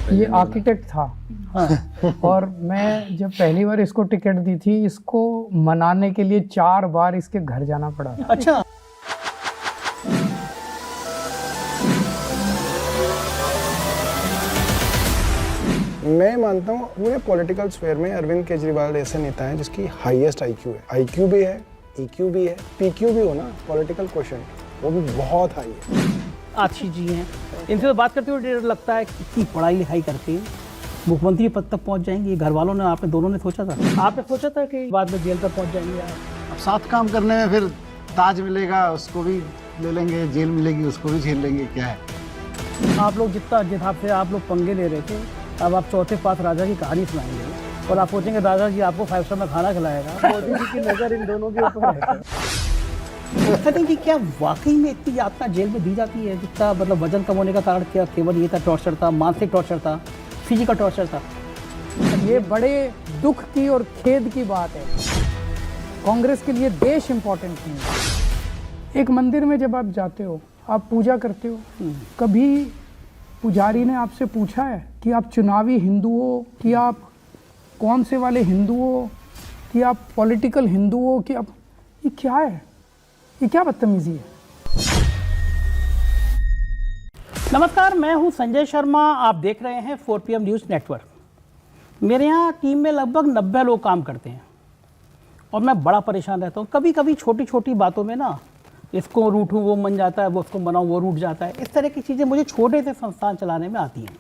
ये आर्किटेक्ट था। हाँ। और मैं जब पहली बार इसको टिकट दी थी, इसको मनाने के लिए 4 बार इसके घर जाना पड़ा। अच्छा। मैं मानता हूँ पूरे पॉलिटिकल स्फेयर में अरविंद केजरीवाल ऐसे नेता हैं जिसकी हाईएस्ट आईक्यू है। आईक्यू भी है, ईक्यू भी है, पीक्यू भी हो ना, पॉलिटिकल क्वेश्चन वो भी बहुत हाई है। आशी जी हैं, इनसे तो बात करते हुए डर लगता है कि इतनी पढ़ाई लिखाई करके मुख्यमंत्री पद तक पहुंच जाएंगे। ये घर वालों ने, आपने दोनों ने सोचा था? आपने सोचा था कि बाद में जेल तक पहुंच जाएंगे आप? अब साथ काम करने में फिर ताज मिलेगा उसको भी ले लेंगे, जेल मिलेगी उसको भी झेल लेंगे, क्या है। आप लोग जिस हिसाब से आप लोग पंगे ले रहे थे, अब आप चौथे पास राजा की कहानी सुनाएंगे और आप सोचेंगे दादा जी आपको 5 स्टार में खाना खिलाएगा। मोदी जी की नज़र इन दोनों के ऊपर है। सत्येंद्र जी, क्या वाकई में इतनी यातना जेल में दी जाती है? जितना मतलब वजन कम होने का कारण क्या केवल ये था, टॉर्चर था, मानसिक टॉर्चर था, फिजिकल टॉर्चर था? ये बड़े दुख की और खेद की बात है। कांग्रेस के लिए देश इम्पोर्टेंट नहीं है। एक मंदिर में जब आप जाते हो, आप पूजा करते हो, कभी पुजारी ने आपसे पूछा है कि आप चुनावी हिंदू हो, कि आप कौन से वाले हिंदू हो, कि आप पॉलिटिकल हिंदू हो, कि आप, ये क्या है? ये क्या बदतमीजी है? नमस्कार, मैं हूं संजय शर्मा। आप देख रहे हैं 4 PM न्यूज़ नेटवर्क। मेरे यहाँ टीम में लगभग 90 लोग काम करते हैं और मैं बड़ा परेशान रहता हूँ। कभी कभी छोटी छोटी बातों में ना, इसको रूठूँ वो मन जाता है, वो उसको बनाऊँ वो रूठ जाता है। इस तरह की चीज़ें मुझे छोटे से संस्थान चलाने में आती हैं।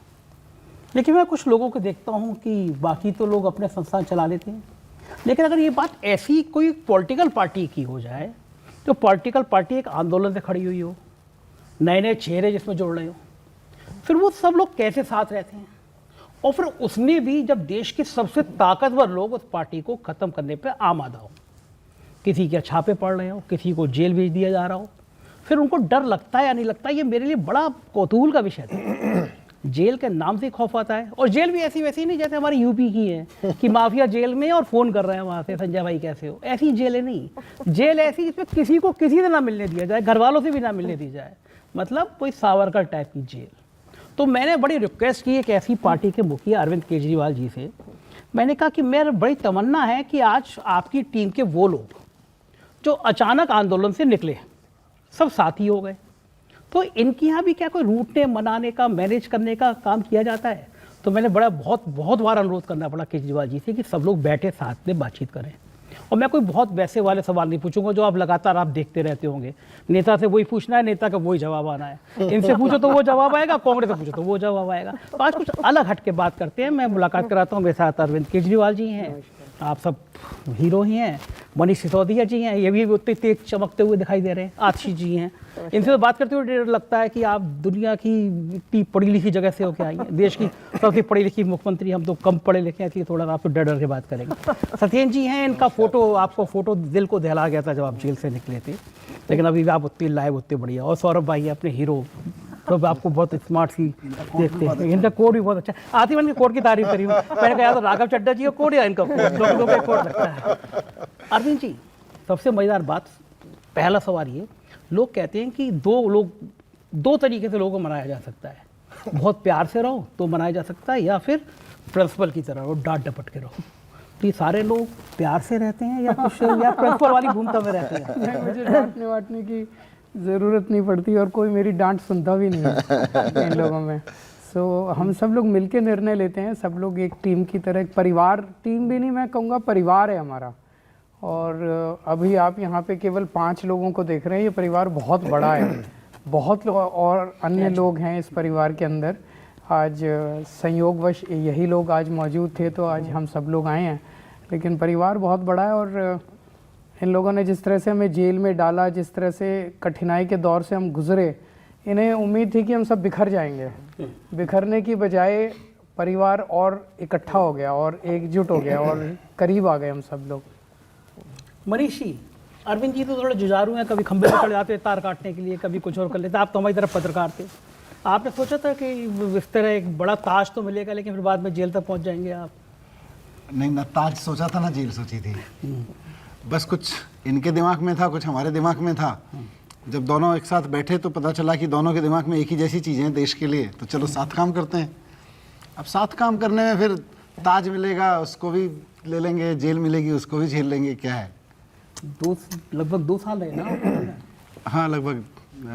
लेकिन मैं कुछ लोगों को देखता हूँ कि बाकी तो लोग अपने संस्थान चला लेते हैं, लेकिन अगर ये बात ऐसी कोई पॉलिटिकल पार्टी की हो जाए, तो पॉलिटिकल पार्टी एक आंदोलन से खड़ी हुई हो, नए नए चेहरे जिसमें जोड़ रहे हो, फिर वो सब लोग कैसे साथ रहते हैं? और फिर उसमें भी जब देश के सबसे ताकतवर लोग उस पार्टी को ख़त्म करने पे आमादा हो, किसी के छापे पड़ रहे हो, किसी को जेल भेज दिया जा रहा हो, फिर उनको डर लगता है या नहीं लगता? ये मेरे लिए बड़ा कौतूहल का विषय था। जेल के नाम से खौफ आता है, और जेल भी ऐसी वैसी नहीं जैसे हमारी यूपी की है कि माफिया जेल में और फ़ोन कर रहे हैं वहाँ से, संजय भाई कैसे हो। ऐसी जेल है नहीं। जेल ऐसी जिसमें किसी को किसी से ना मिलने दिया जाए, घर वालों से भी ना मिलने दी जाए, मतलब कोई सावरकर टाइप की जेल। तो मैंने बड़ी रिक्वेस्ट की एक ऐसी पार्टी के मुखिया अरविंद केजरीवाल जी से। मैंने कहा कि मेरी बड़ी तमन्ना है कि आज आपकी टीम के वो लोग जो अचानक आंदोलन से निकले, सब साथी हो गए, तो इनके यहाँ भी क्या कोई रूटने मनाने का, मैनेज करने का काम किया जाता है? तो मैंने बहुत बार अनुरोध करना पड़ा केजरीवाल जी से कि सब लोग बैठे साथ में बातचीत करें। और मैं कोई बहुत वैसे वाले सवाल नहीं पूछूंगा जो आप लगातार आप देखते रहते होंगे। नेता से वही पूछना है, नेता का वही जवाब आना है। इनसे पूछो तो वो जवाब आएगा, कांग्रेस से पूछो तो वो जवाब आएगा। तो आज कुछ अलग हट के बात करते हैं। मैं मुलाकात कराता हूँ, मेरे साथ अरविंद केजरीवाल जी हैं, आप सब हीरो ही हैं, मनीष सिसोदिया जी हैं, ये भी उतने तेज चमकते हुए दिखाई दे रहे हैं, आशीष जी हैं। इनसे तो बात करते हुए डर लगता है कि आप दुनिया की इतनी पढ़ी लिखी जगह से होकर आई हैं, देश की सबसे पढ़ी लिखी मुख्यमंत्री। हम तो कम पढ़े लिखे हैं, इसलिए थोड़ा आप तो डर के बात करेंगे। सत्येंद्र जी हैं, इनका फोटो, आपको फोटो दिल को दहला गया था जब आप जेल से निकले थे, लेकिन अभी भी आप उतनी लाइव उतनी बढ़िया। और सौरभ भाई अपने हीरो, तो आपको बहुत स्मार्ट सी देखते हैं। इनका कोड भी बहुत अच्छा। आती मैंने कोड की तारीफ करी, मैंने कहा तो राघव चड्डा जी का कोड या इनका कोड, लोगों का कोड लगता है। अरविंद जी, सबसे मज़ेदार बात, पहला सवाल ये, लोग कहते हैं कि दो तरीके से लोगों को मनाया जा सकता है। बहुत प्यार से रहो तो मनाया जा सकता है, या फिर प्रिंसिपल की तरह रहो, डांट डपट के रहो। तो ये सारे लोग प्यार से रहते हैं या कुछ, या प्रिंसिपल वाली भूमिका में रहते हैं? मुझे डांटने वाटने की ज़रूरत नहीं पड़ती और कोई मेरी डांट सुनता भी नहीं है इन लोगों में। सो हम सब लोग मिलके निर्णय लेते हैं, सब लोग एक टीम की तरह, एक परिवार, टीम भी नहीं मैं कहूँगा, परिवार है हमारा। और अभी आप यहाँ पे केवल 5 लोगों को देख रहे हैं, ये परिवार बहुत बड़ा है, बहुत लोग और अन्य लोग हैं इस परिवार के अंदर। आज संयोगवश यही लोग आज मौजूद थे तो आज हम सब लोग आए हैं, लेकिन परिवार बहुत बड़ा है। और इन लोगों ने जिस तरह से हमें जेल में डाला, जिस तरह से कठिनाई के दौर से हम गुजरे, इन्हें उम्मीद थी कि हम सब बिखर जाएंगे। बिखरने की बजाय परिवार और इकट्ठा हो गया और एकजुट हो गया और करीब आ गए हम सब लोग। मनीष जी, अरविंद जी तो थोड़े जुझारू हैं, कभी खंबे पर चढ़ जाते तार काटने के लिए, कभी कुछ और कर लेते। आप तो हमारी तरफ पत्रकार थे, आपने सोचा था कि इस तरह एक बड़ा ताज तो मिलेगा, लेकिन फिर बाद में जेल तक पहुंच जाएंगे आप? नहीं ना, ताज सोचा था ना जेल सोची थी। बस कुछ इनके दिमाग में था, कुछ हमारे दिमाग में था। जब दोनों एक साथ बैठे तो पता चला कि दोनों के दिमाग में एक ही जैसी चीज़ें हैं देश के लिए, तो चलो साथ काम करते हैं। अब साथ काम करने में फिर ताज मिलेगा उसको भी ले लेंगे, जेल मिलेगी उसको भी झेल लेंगे, क्या है। लगभग 2 साल है ना। हाँ, लगभग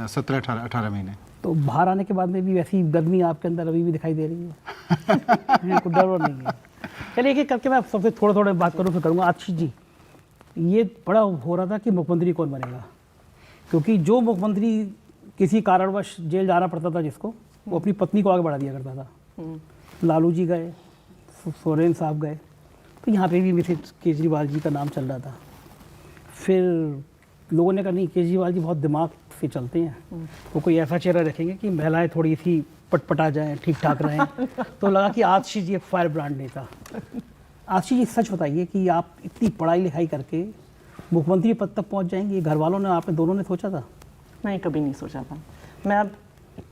17-18 महीने। तो बाहर आने के बाद में भी वैसी गर्मी आपके अंदर अभी भी दिखाई दे रही है? कोई डर और नहीं है? चलिए एक करके मैं सबसे थोड़ा बात करूँ फिर करूँगा। आशीष जी, ये बड़ा हो रहा था कि मुख्यमंत्री कौन बनेगा, क्योंकि जो मुख्यमंत्री किसी कारणवश जेल जाना पड़ता था जिसको, वो अपनी पत्नी को आगे बढ़ा दिया करता था। लालू जी गए, सोरेन साहब गए, तो यहाँ पे भी मिसेज केजरीवाल जी का नाम चल रहा था। फिर लोगों ने कहा नहीं, केजरीवाल जी बहुत दिमाग से चलते हैं, वो कोई ऐसा चेहरा रखेंगे कि महिलाएं थोड़ी सी पटपटा जाएं, ठीक ठाक रहें। तो लगा कि आशीष जी एक फायर ब्रांड नेता। आशीष जी सच बताइए कि आप इतनी पढ़ाई लिखाई करके मुख्यमंत्री पद तक पहुंच जाएंगे, घर वालों ने, आपने दोनों ने सोचा था? मैं कभी नहीं सोचा था। मैं अब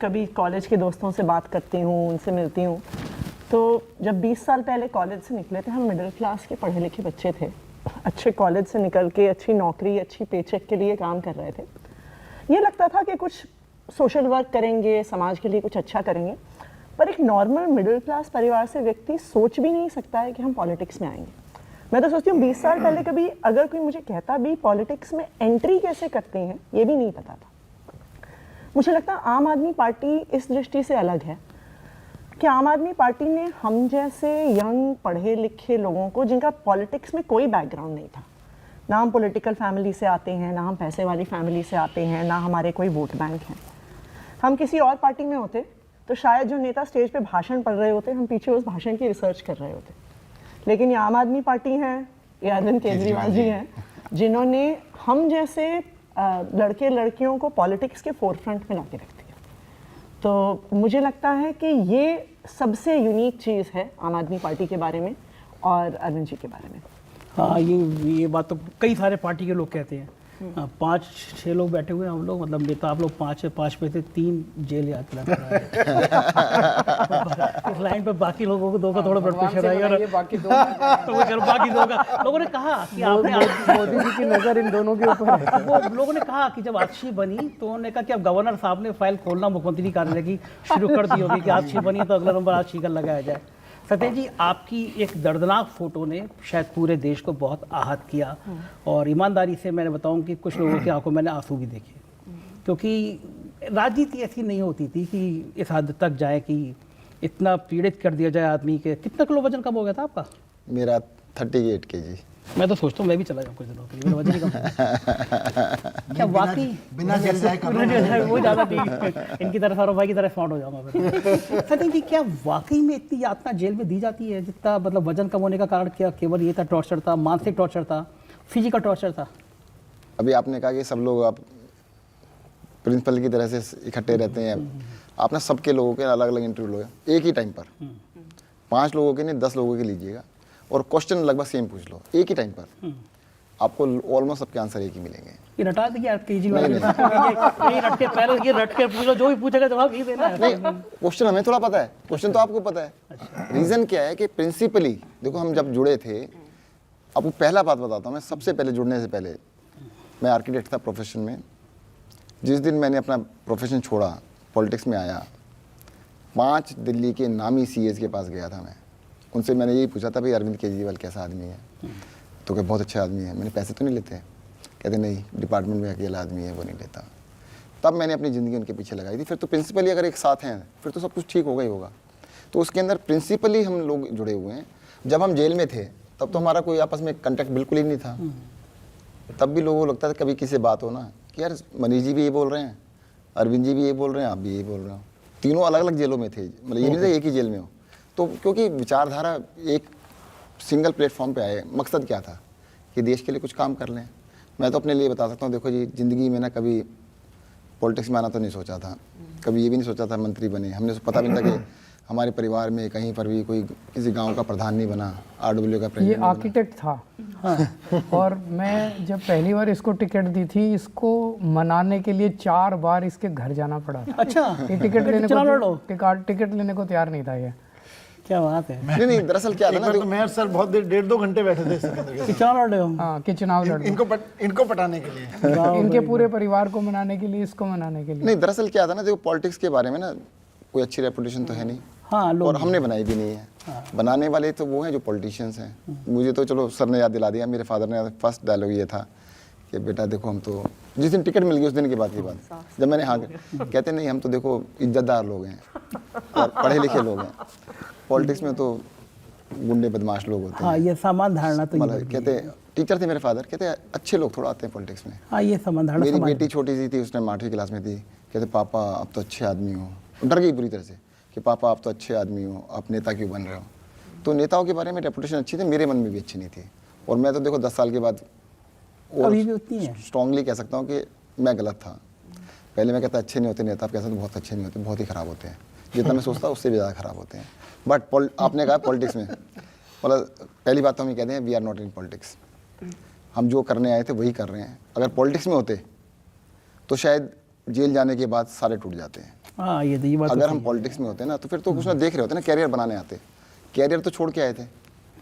कभी कॉलेज के दोस्तों से बात करती हूँ, उनसे मिलती हूँ, तो जब 20 साल पहले कॉलेज से निकले थे, हम मिडिल क्लास के पढ़े लिखे बच्चे थे, अच्छे कॉलेज से निकल के अच्छी नौकरी, अच्छी पेचेक के लिए काम कर रहे थे। ये लगता था कि कुछ सोशल वर्क करेंगे, समाज के लिए कुछ अच्छा करेंगे, पर एक नॉर्मल मिडिल क्लास परिवार से व्यक्ति सोच भी नहीं सकता है कि हम पॉलिटिक्स में आएंगे। मैं तो सोचती हूँ 20 साल पहले कभी अगर कोई मुझे कहता भी पॉलिटिक्स में एंट्री कैसे करते हैं, ये भी नहीं पता था। मुझे लगता है आम आदमी पार्टी इस दृष्टि से अलग है कि आम आदमी पार्टी ने हम जैसे यंग पढ़े लिखे लोगों को, जिनका पॉलिटिक्स में कोई बैकग्राउंड नहीं था, ना हम पॉलिटिकल फैमिली से आते हैं, ना हम पैसे वाली फैमिली से आते हैं, ना हमारे कोई वोट बैंक हैं। हम किसी और पार्टी में होते तो शायद जो नेता स्टेज पे भाषण पढ़ रहे होते, हम पीछे उस भाषण की रिसर्च कर रहे होते। लेकिन ये आम आदमी पार्टी है, ये अरविंद केजरीवाल जी हैं, जिन्होंने हम जैसे लड़के लड़कियों को पॉलिटिक्स के फोरफ्रंट में ला के रख दिया। तो मुझे लगता है कि ये सबसे यूनिक चीज़ है आम आदमी पार्टी के बारे में और अरविंद जी के बारे में। हाँ, ये बात तो कई सारे पार्टी के लोग कहते हैं। 5-6 लोग बैठे हुए हैं हम लोग, मतलब नेता आप लोग 5 है, 5 में से 3 जेल याद करा इस लाइन पे बाकी लोगों को 2 का थोड़ा ब्लड प्रेशर आएगा, बाकी 2 तो वो चलो बाकी 2 का। लोगों ने कहा कि आपने मोदी जी की नजर इन दोनों के ऊपर है। वो लोगों ने कहा कि जब आशीष बनी तो उन्होंने कहा कि अब गवर्नर साहब ने फाइल खोलना मुख्यमंत्री कार्यालय की शुरू कर दी होगी कि आशीष बनी तो अगला नंबर आशीष का लगाया जाए। सत्येंद्र जी, आपकी एक दर्दनाक फोटो ने शायद पूरे देश को बहुत आहत किया, और ईमानदारी से मैंने बताऊं कि कुछ लोगों की आंखों में मैंने आंसू भी देखे, क्योंकि राजनीति ऐसी नहीं होती थी कि इस हद तक जाए कि इतना पीड़ित कर दिया जाए आदमी के। कितना किलो वजन कम हो गया था आपका? मेरा 38 kg। मैं तो सोचता हूँ मैं भी चला जाऊँ कुछ दिनों के लिए, मेरा वजन ही कम। क्या वाकई बिना जेल जाए वो ज़्यादा ठीक, इनकी तरह सारों भाई की तरह स्मार्ट हो जाऊंगा फिर। सत्येंद्र जी, क्या वाकई में इतनी यातना जेल में दी जाती है जितना, मतलब वजन कम होने का कारण क्या केवल ये था, टॉर्चर था, मानसिक टॉर्चर था, फिजिकल टॉर्चर था? अभी आपने कहा कि सब लोग आप प्रिंसिपल की तरह से इकट्ठे रहते हैं, आपने सबके लोगों के अलग अलग इंटरव्यू लोगे एक ही टाइम पर, 5 लोगों के नहीं 10 लोगों के लीजिएगा, और क्वेश्चन लगभग सेम पूछ लो एक ही टाइम पर, आपको ऑलमोस्ट सबके आंसर एक ही मिलेंगे। ये रटा देंगे आप केजरीवाल ये रट के पहले ये रट के पूछ लो, जो भी पूछेगा जवाब यही देना है। नहीं, क्वेश्चन हमें थोड़ा पता है, क्वेश्चन तो आपको पता है। रीज़न क्या है कि प्रिंसिपली देखो, हम जब जुड़े थे, आपको पहला बात बताता हूँ मैं, सबसे पहले जुड़ने से पहले मैं आर्किटेक्ट था प्रोफेशन में। जिस दिन मैंने अपना प्रोफेशन छोड़ा, पॉलिटिक्स में आया, 5 दिल्ली के नामी सीएस के पास गया था मैं, उनसे मैंने यही पूछा था भाई अरविंद केजरीवाल कैसा आदमी है, तो क्या बहुत अच्छा आदमी है। मैंने पैसे तो नहीं लेते, कहते नहीं डिपार्टमेंट में अकेला आदमी है वो नहीं लेता। तब मैंने अपनी ज़िंदगी उनके पीछे लगाई थी। फिर तो प्रिंसिपली अगर एक साथ हैं फिर तो सब कुछ ठीक होगा ही होगा। तो उसके अंदर प्रिंसिपली हम लोग जुड़े हुए हैं। जब हम जेल में थे तब तो हमारा कोई आपस में कॉन्टैक्ट बिल्कुल ही नहीं था। तब भी लोगों को लगता था कभी किसी से बात हो ना कि यार मनीष जी भी ये बोल रहे हैं, अरविंद जी भी ये बोल रहे हैं, आप भी ये बोल रहे हो। तीनों अलग अलग जेलों में थे, मतलब ये नहीं था एक ही जेल में हो। तो क्योंकि विचारधारा एक सिंगल प्लेटफॉर्म पे आए, मकसद क्या था कि देश के लिए कुछ काम कर लें। मैं तो अपने लिए बता सकता हूँ, देखो जी, ज़िंदगी में ना कभी पॉलिटिक्स में आना तो नहीं सोचा था, कभी ये भी नहीं सोचा था मंत्री बने। हमने पता भी नहीं था कि हमारे परिवार में कहीं पर भी कोई किसी गांव का प्रधान नहीं बना, आरडब्ल्यू का ये प्रेसिडेंट आर्किटेक्ट था। और मैं जब पहली बार इसको टिकट दी थी, इसको मनाने के लिए 4 बार इसके घर जाना पड़ा था। अच्छा, ये टिकट लेने को तैयार नहीं था ये। क्या बात है। नहीं, दरअसल क्या था ना, तो मेयर सर बहुत देर 1.5-2 घंटे बैठे थे सिकंदर के कितना लड़ रहे हो? हाँ, कि चुनाव लड़ इनको पटाने के लिए, इनके पूरे परिवार को मनाने के लिए, इसको मनाने के लिए। नहीं, दरअसल क्या था ना, देखो पॉलिटिक्स के बारे में ना कोई अच्छी रेपुटेशन तो है नहीं। हाँ, लोग और हमने बनाई भी नहीं है। बनाने वाले तो वो हैं जो पॉलिटिशियंस हैं। मुझे तो चलो सर ने याद दिला दिया, मेरे फादर ने फर्स्ट डायलॉग ये था कि बेटा देखो हम तो जिस दिन टिकट मिल गई उस दिन की बात ही बात, जब मैंने हाँ कहते नहीं हम तो देखो इज्जतदार लोग हैं और पढ़े लिखे लोग हैं, पॉलिटिक्स में तो गुंडे बदमाश लोग होते हैं। हाँ, ये सामान धारणा तो ये मतलब बदली कहते है। टीचर थे मेरे फादर, कहते अच्छे लोग थोड़ा आते हैं पॉलिटिक्स में। हाँ, ये सामान धारणा मेरी समाज बेटी छोटी सी थी, उसने 8वीं क्लास में थी, कहते पापा आप तो अच्छे आदमी हो, डर गई पूरी तरह से कि पापा आप तो अच्छे आदमी हो, आप नेता क्यों बन रहे हो। तो नेताओं के बारे में रेपुटेशन अच्छी थी, मेरे मन में भी अच्छी नहीं थी। और मैं तो देखो 10 साल के बाद अभी भी उतनी है। स्ट्रांगली कह सकता हूँ कि मैं गलत था। पहले मैं कहता अच्छे नहीं होते नेता, आप कहते तो बहुत अच्छे नहीं होते, बहुत ही ख़राब होते हैं। जितना मैं सोचता उससे भी ज़्यादा ख़राब होते हैं। बट आपने कहा पॉलिटिक्स में, मतलब पहली बात तो हम ये कहते हैं we are not in politics. हम जो करने आए थे वही कर रहे हैं। अगर पॉलिटिक्स में होते तो शायद जेल जाने के बाद सारे टूट जाते हैं। हाँ, ये बात अगर हम पॉलिटिक्स में होते ना तो फिर तो कुछ ना देख रहे होते ना, कैरियर बनाने आते। कैरियर तो छोड़ के आए थे,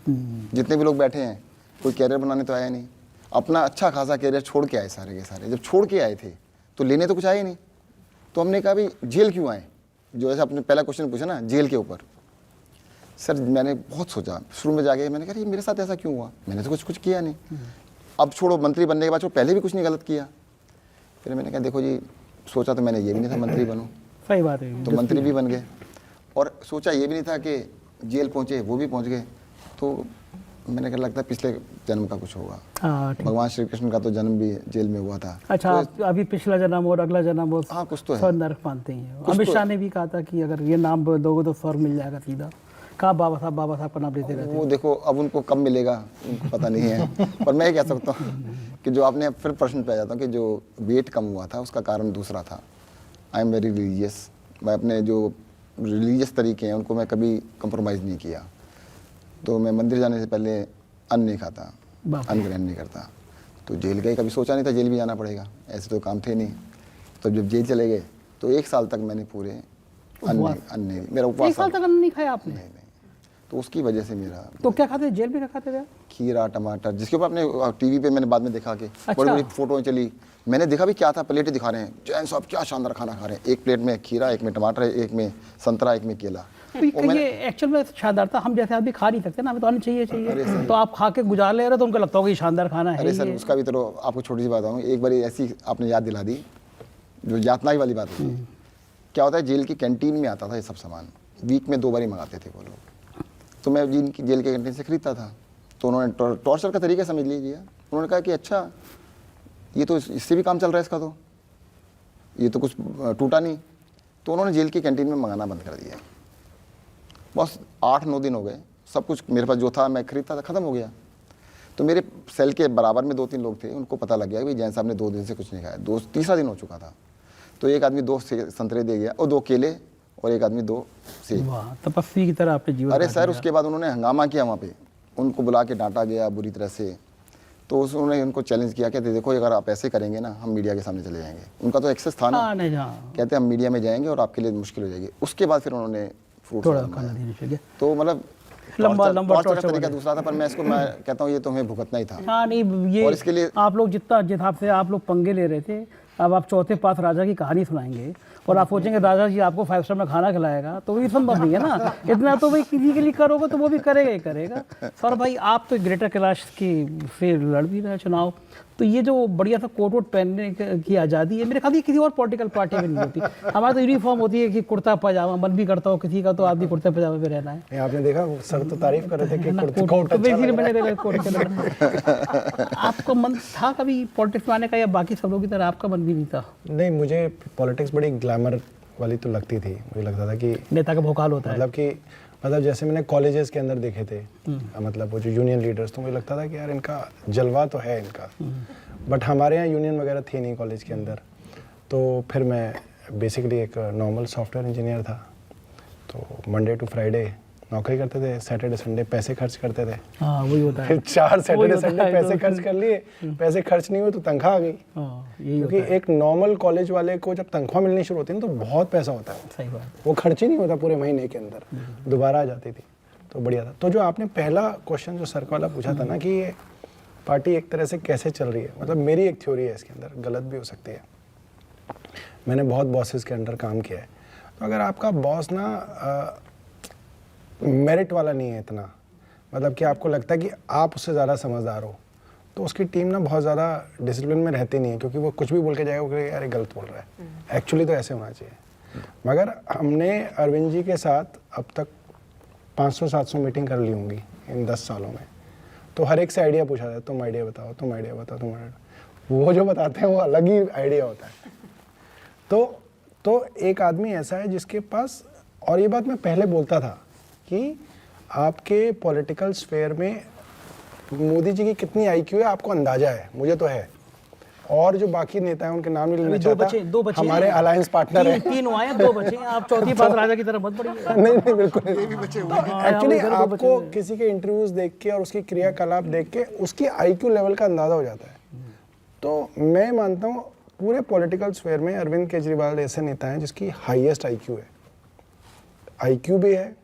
जितने भी लोग बैठे हैं कोई कैरियर बनाने तो आया नहीं, अपना अच्छा खासा कैरियर छोड़ के आए सारे के सारे। जब छोड़ के आए थे तो लेने तो कुछ आए नहीं, तो हमने कहा भाई जेल क्यों आए। जो ऐसा आपने पहला क्वेश्चन पूछा ना जेल के ऊपर, सर मैंने बहुत सोचा शुरू में जाके, मैंने कहा ये मेरे साथ ऐसा क्यों हुआ, मैंने तो कुछ किया नहीं। अब छोड़ो मंत्री बनने के बाद, पहले भी कुछ नहीं गलत किया। फिर मैंने कहा देखो जी, सोचा तो मैंने ये भी नहीं था मंत्री बनूं, सही बात है, तो मंत्री भी बन गए। और सोचा ये भी नहीं था कि जेल पहुंचे, वो भी पहुंच गए। तो मैंने कहा लगता है पिछले जन्म का कुछ होगा। हाँ, ठीक। भगवान श्री कृष्ण का तो जन्म भी जेल में हुआ था। अच्छा, अभी पिछला जन्म और अगला जन्म और हाँ, कुछ तो है। स्वर्ग नरक मानते हैं। कुछ अमित तो शाह है। ने भी कहा था कि अगर ये नाम दोगे तो स्वर्ग मिल जाएगा सीधा। कहा बाबा साहब का नाम लेते रहते। वो देखो अब उनको कब मिलेगा उनको पता नहीं है। पर मैं ये कह सकता हूँ कि जो आपने फिर प्रश्न पे आ जाता हूँ कि जो वेट कम हुआ था उसका कारण दूसरा था। I am very religious. मैं अपने जो रिलीजियस तरीके हैं उनको मैं कभी कंप्रोमाइज़ नहीं किया। तो मैं मंदिर जाने से पहले अन्न नहीं खाता, अन्न ग्रहण नहीं करता। तो जेल गए, कभी सोचा नहीं था जेल भी जाना पड़ेगा, ऐसे तो काम थे नहीं। तो जब जेल चले गए तो 1 साल तक मैंने पूरे अन्न मेरा उपवास 1 साल तक अन्न नहीं खाया आपने? नहीं। तो उसकी वजह से मेरा तो क्या खाते, जेल में क्या खाते थे? खीरा टमाटर, जिसके ऊपर आपने टीवी पे मैंने बाद में देखा कि अच्छा। बड़ी बड़ी फोटोएं चली, मैंने देखा भी क्या था, प्लेटें दिखा रहे हैं, जैन साहब क्या शानदार खाना खा रहे हैं। एक प्लेट में खीरा, एक में टमाटर, एक में संतरा, एक में केला। तो ये एक्चुअल में शानदार था। हम जैसे आदमी खा नहीं सकते ना, हमें तो अन्न चाहिए। तो आप खा के गुजार ले रहे हो तो उनको लगता होगा ये शानदार खाना है। अरे सर उसका भी तो आपको छोटी सी बात बताऊँ। एक बार ऐसी आपने याद दिला दी जो यातनाई वाली बात होती है। क्या होता है, जेल की कैंटीन में आता था ये सब सामान, वीक में 2 बार ही मंगाते थे वो लोग। तो मैं जेल के कैंटीन से खरीदता था। तो उन्होंने टॉर्चर का तरीका समझ लीजिए, उन्होंने कहा कि अच्छा ये तो इससे भी काम चल रहा है इसका, तो ये तो कुछ टूटा नहीं। तो उन्होंने जेल की कैंटीन में मंगाना बंद कर दिया। बस 8-9 दिन हो गए, सब कुछ मेरे पास जो था मैं खरीदता था ख़त्म हो गया। तो मेरे सेल के बराबर में 2-3 लोग थे, उनको पता लग गया कि भाई जैन साहब ने 2 दिन से कुछ नहीं खाया। तीसरा दिन हो चुका था। तो एक आदमी 2 संतरे दे गया और 2 केले, और एक आदमी 2 सेब। वाह, तपस्वी की तरह आपने जीवन अरे काट सर लिया। उसके बाद उन्होंने हंगामा किया वहाँ पे, उनको बुला के डांटा गया बुरी तरह से। तो उन्होंने उनको चैलेंज किया, कहते देखो अगर आप ऐसे करेंगे ना हम मीडिया के सामने चले जाएंगे। उनका तो एक्सेस था ना, हाँ, नहीं, हाँ, कहते हम मीडिया में जाएंगे और आपके लिए मुश्किल हो जाएगी। उसके बाद फिर उन्होंने फ्रूट थोड़ा खाना देना चाहिए। तो मतलब लंबा टॉर्चर का टॉर्चर तरीका दूसरा था, पर मैं इसको मैं कहता हूँ ये तो हमें भुगतना ही था। हाँ, नहीं, ये और इसके लिए आप लोग जितना जिस हिसाब से आप लोग पंगे ले रहे थे, अब आप चौथे पास राजा की कहानी सुनाएंगे और आप सोचेंगे राजा जी आपको 5 स्टार में खाना खिलाएगा, तो ये संभव नहीं है ना। इतना तो भाई किसी के लिए करोगे तो वो भी करेगा ही करेगा। सर भाई आप तो ग्रेटर कैलाश की फिर लड़ भी रहे चुनाव, तो ये जो बढ़िया सा कोट वोट पहनने की आज़ादी है, मेरे ख्याल ये किसी और पॉलिटिकल पार्टी में नहीं होती। हमारा तो यूनिफॉर्म होती है कि कुर्ता पजामा, मन भी करता हो किसी का तो आदमी कुर्ता पजामा में रहना है। ये आपने देखा सर तो तारीफ कर रहे थे कि कोट तो अच्छा इसीलिए लग रहा है। मैंने कोट के अंदर। आपका मन था कभी पॉलिटिक्स में आने का, या बाकी सब लोगों की तरह आपका मन भी नहीं था? नहीं, मुझे पॉलिटिक्स बड़ी ग्लैमर वाली तो लगती थी। मुझे लगता था कि नेता का भोकाल होता है। मतलब जैसे मैंने कॉलेजेस के अंदर देखे थे, मतलब वो जो यूनियन लीडर्स, तो मुझे लगता था कि यार इनका जलवा तो है इनका। बट हमारे यहाँ यूनियन वगैरह थी नहीं कॉलेज के अंदर। तो फिर मैं बेसिकली एक नॉर्मल सॉफ्टवेयर इंजीनियर था। तो मंडे टू फ्राइडे नौकरी करते थे, सैटरडे संडे पैसे खर्च करते थे। हाँ, वही होता है। फिर 4 सैटरडे होता संडे है, पैसे तो- खर्च कर लिए, पैसे खर्च नहीं हुए तो तनख्वाह आ गई। हाँ, यही क्योंकि होता है। एक नॉर्मल कॉलेज वाले को जब तनख्वाह मिलनी शुरू होती है ना तो बहुत पैसा होता है, सही बात है। वो खर्च ही नहीं होता पूरे महीने के अंदर, दोबारा आ जाती थी। तो बढ़िया था। तो जो आपने पहला क्वेश्चन जो सर वाला पूछा था ना कि ये पार्टी एक तरह से कैसे चल रही है, मतलब मेरी एक थ्योरी है इसके अंदर, गलत भी हो सकती है। मैंने बहुत बॉसेस के अंडर काम किया है। तो अगर आपका बॉस ना मेरिट वाला नहीं है इतना, मतलब कि आपको लगता है कि आप उससे ज़्यादा समझदार हो, तो उसकी टीम ना बहुत ज़्यादा डिसिप्लिन में रहती नहीं है, क्योंकि वो कुछ भी बोल के जाएगा वो कहेगा यार ये गलत बोल रहा है। एक्चुअली तो ऐसे होना चाहिए। मगर हमने अरविंद जी के साथ अब तक 500-700 मीटिंग कर ली होंगी इन 10 सालों में। तो हर एक से आइडिया पूछा जाता है, तुम आइडिया बताओ, तुम आइडिया बताओ, तुम आइडिया। वो जो बताते हैं वो अलग ही आइडिया होता है। तो एक आदमी ऐसा है जिसके पास, और ये बात मैं पहले बोलता था कि आपके पॉलिटिकल स्फेयर में मोदी जी की कितनी आईक्यू है आपको अंदाजा है, मुझे तो है। और जो बाकी नेता हैं उनके नाम नहीं लेना दो बचे चाहता, हमारे अलायंस पार्टनर हैं। तीन हुआ है, 2 बचे हैं। आप चौथी बात राजा की तरफ मत बढ़िए। नहीं बिल्कुल एक्चुअली आपको किसी के इंटरव्यूज देख के और उसकी क्रियाकलाप देख के उसकी आईक्यू लेवल का अंदाजा हो जाता है। तो मैं मानता हूँ पूरे पॉलिटिकल स्फेयर में अरविंद केजरीवाल ऐसे नेता हैं जिसकी हाईएस्ट आईक्यू है। आईक्यू भी है,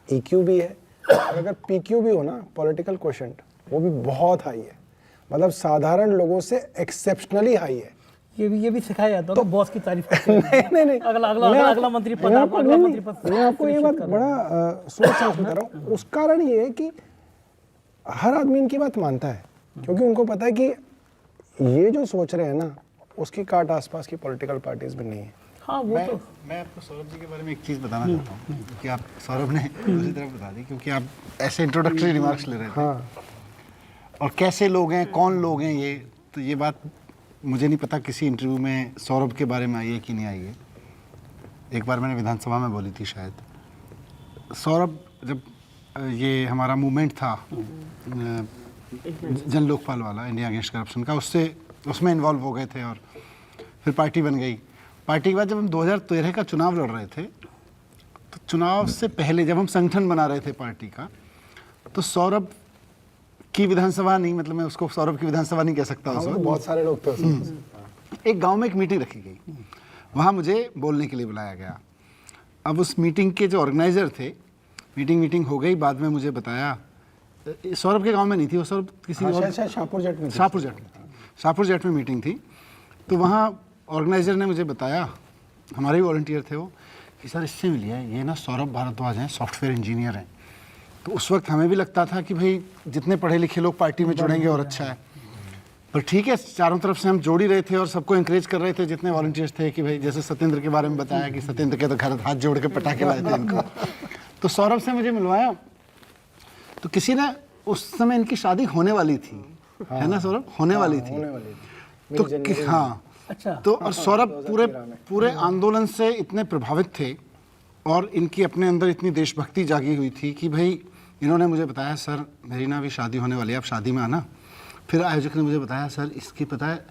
ईक्यू भी है, और अगर पीक्यू भी हो ना, पॉलिटिकल क्वोशेंट, वो भी बहुत हाई है। मतलब साधारण लोगों से एक्सेप्शनली हाई है। ये भी सिखाया जाता है बॉस की तारीफ करते हैं। नहीं अगला मंत्री पद, अगला मंत्री पद। मैं आपको ये बात बड़ा सोच समझ बता रहा हूँ। उस कारण ये है कि हर आदमी इनकी बात मानता है, क्योंकि उनको पता है कि ये जो सोच रहे हैं ना, उसकी काट आसपास की पॉलिटिकल पार्टीज में नहीं है। हाँ, वो तो मैं आपको सौरभ जी के बारे में एक चीज़ बताना चाहता हूँ, क्योंकि आप सौरभ ने दूसरी तरफ बता दी, क्योंकि आप ऐसे इंट्रोडक्टरी रिमार्क्स ले रहे थे। हाँ, और कैसे लोग हैं, कौन लोग हैं ये, तो ये बात मुझे नहीं पता किसी इंटरव्यू में सौरभ के बारे में आई है कि नहीं आई है। एक बार मैंने विधानसभा में बोली थी शायद। सौरभ जब ये हमारा मूवमेंट था जन लोकपाल वाला, इंडिया अगेंस्ट करप्शन का, उसमें इन्वॉल्व हो गए थे और फिर पार्टी बन गई। पार्टी के बाद जब हम 2013 का चुनाव लड़ रहे थे, तो चुनाव से पहले जब हम संगठन बना रहे थे पार्टी का, तो सौरभ की विधानसभा नहीं, मतलब मैं उसको सौरभ की विधानसभा नहीं कह सकता उस वक्त। बहुत सारे लोग थे उसमें। एक गांव में एक मीटिंग रखी गई, वहाँ मुझे बोलने के लिए बुलाया गया। अब उस मीटिंग के जो ऑर्गेनाइजर थे, मीटिंग हो गई, बाद में मुझे बताया, सौरभ के गांव में नहीं थी वो, सौरभ किसी और शाहपुर जेट में, शाहपुर जेट में मीटिंग थी। तो वहाँ ऑर्गेनाइजर ने मुझे बताया, हमारे ही वॉलंटियर थे वो, कि सर इससे मिलिए, ये ना सौरभ भारद्वाज हैं, सॉफ्टवेयर इंजीनियर हैं। तो उस वक्त हमें भी लगता था कि भाई जितने पढ़े लिखे लोग पार्टी में जुड़ेंगे और अच्छा है, पर ठीक है, चारों तरफ से हम जोड़ ही रहे थे और सबको इंकरेज कर रहे थे जितने वॉलंटियर्स थे, कि भाई जैसे सत्येंद्र के बारे में बताया कि सत्येंद्र के तो घर हाथ जोड़ के पटाखे लाए थे इनको। तो सौरभ से मुझे मिलवाया, तो किसी ने, उस समय इनकी शादी होने वाली थी, है ना सौरभ, होने वाली थी। तो हाँ, अच्छा। तो और सौरभ पूरे आंदोलन से इतने प्रभावित थे और इनकी अपने अंदर इतनी देशभक्ति जागी हुई थी कि भाई इन्होंने मुझे बताया, सर मेरी ना अभी शादी होने वाली है, आप शादी में आना। फिर आयोजक ने मुझे बताया, सर इसकी पता है,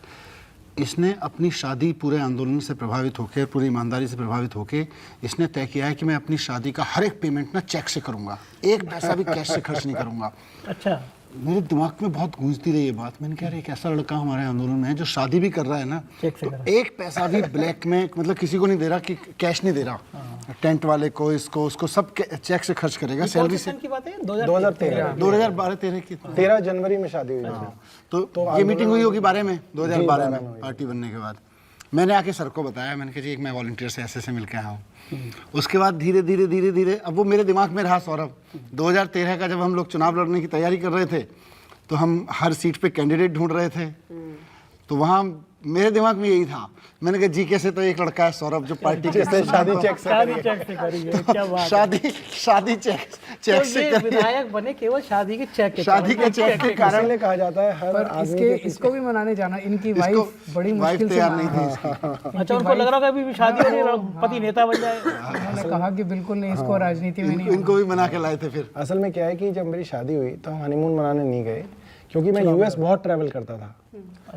इसने अपनी शादी पूरे आंदोलन से प्रभावित होकर, पूरी ईमानदारी से प्रभावित होकर इसने तय किया है कि मैं अपनी शादी का हर एक पेमेंट ना चेक से करूंगा, एक पैसा भी कैश से खर्च नहीं करूंगा। अच्छा, मेरे दिमाग में बहुत गूंजती रही ये बात। मैंने कहा एक ऐसा लड़का हमारे आंदोलन में है जो शादी भी कर रहा है ना, चेक से तो एक पैसा भी ब्लैक में, मतलब किसी को नहीं दे रहा, कि कैश नहीं दे रहा, टेंट वाले को, इसको उसको सब चेक से खर्च करेगा, सैलरी से। की बात है 2012-13 की 13 जनवरी में शादी हुई। तो ये मीटिंग हुई होगी 12 में, 2012 में पार्टी बनने के बाद। मैंने आके सर को बताया, मैंने कहा जी एक मैं वॉलंटियर से ऐसे मिल के आया हूँ। उसके बाद धीरे धीरे अब वो मेरे दिमाग में रहा सौरभ। 2013 का जब हम लोग चुनाव लड़ने की तैयारी कर रहे थे, तो हम हर सीट पे कैंडिडेट ढूंढ रहे थे, तो वहाँ मेरे दिमाग में यही था। मैंने कहा जी कैसे, तो एक लड़का है सौरभ जो पार्टी के शादी चेक से करी है। क्या बात है। शादी चेक तो से ये करी है। विधायक बने केवल शादी के चेक के कारण इसलिए कहा जाता है हर पर आदमी इसको भी मनाने जाना, इनकी इसको वाइफ बड़ी वाइफ मुश्किल से तैयार नहीं थी इसकी। अच्छा, उनको लग रहा था अभी शादी हो रही है, पति नेता बन जाए। उन्होंने कहा कि बिल्कुल नहीं, इसको राजनीति में नहीं इनको भी मना के लाए थे फिर। असल में क्या है कि जब मेरी शादी हुई तो हम हनीमून मनाने नहीं गए, क्योंकि मैं यूएस बहुत ट्रैवल करता था।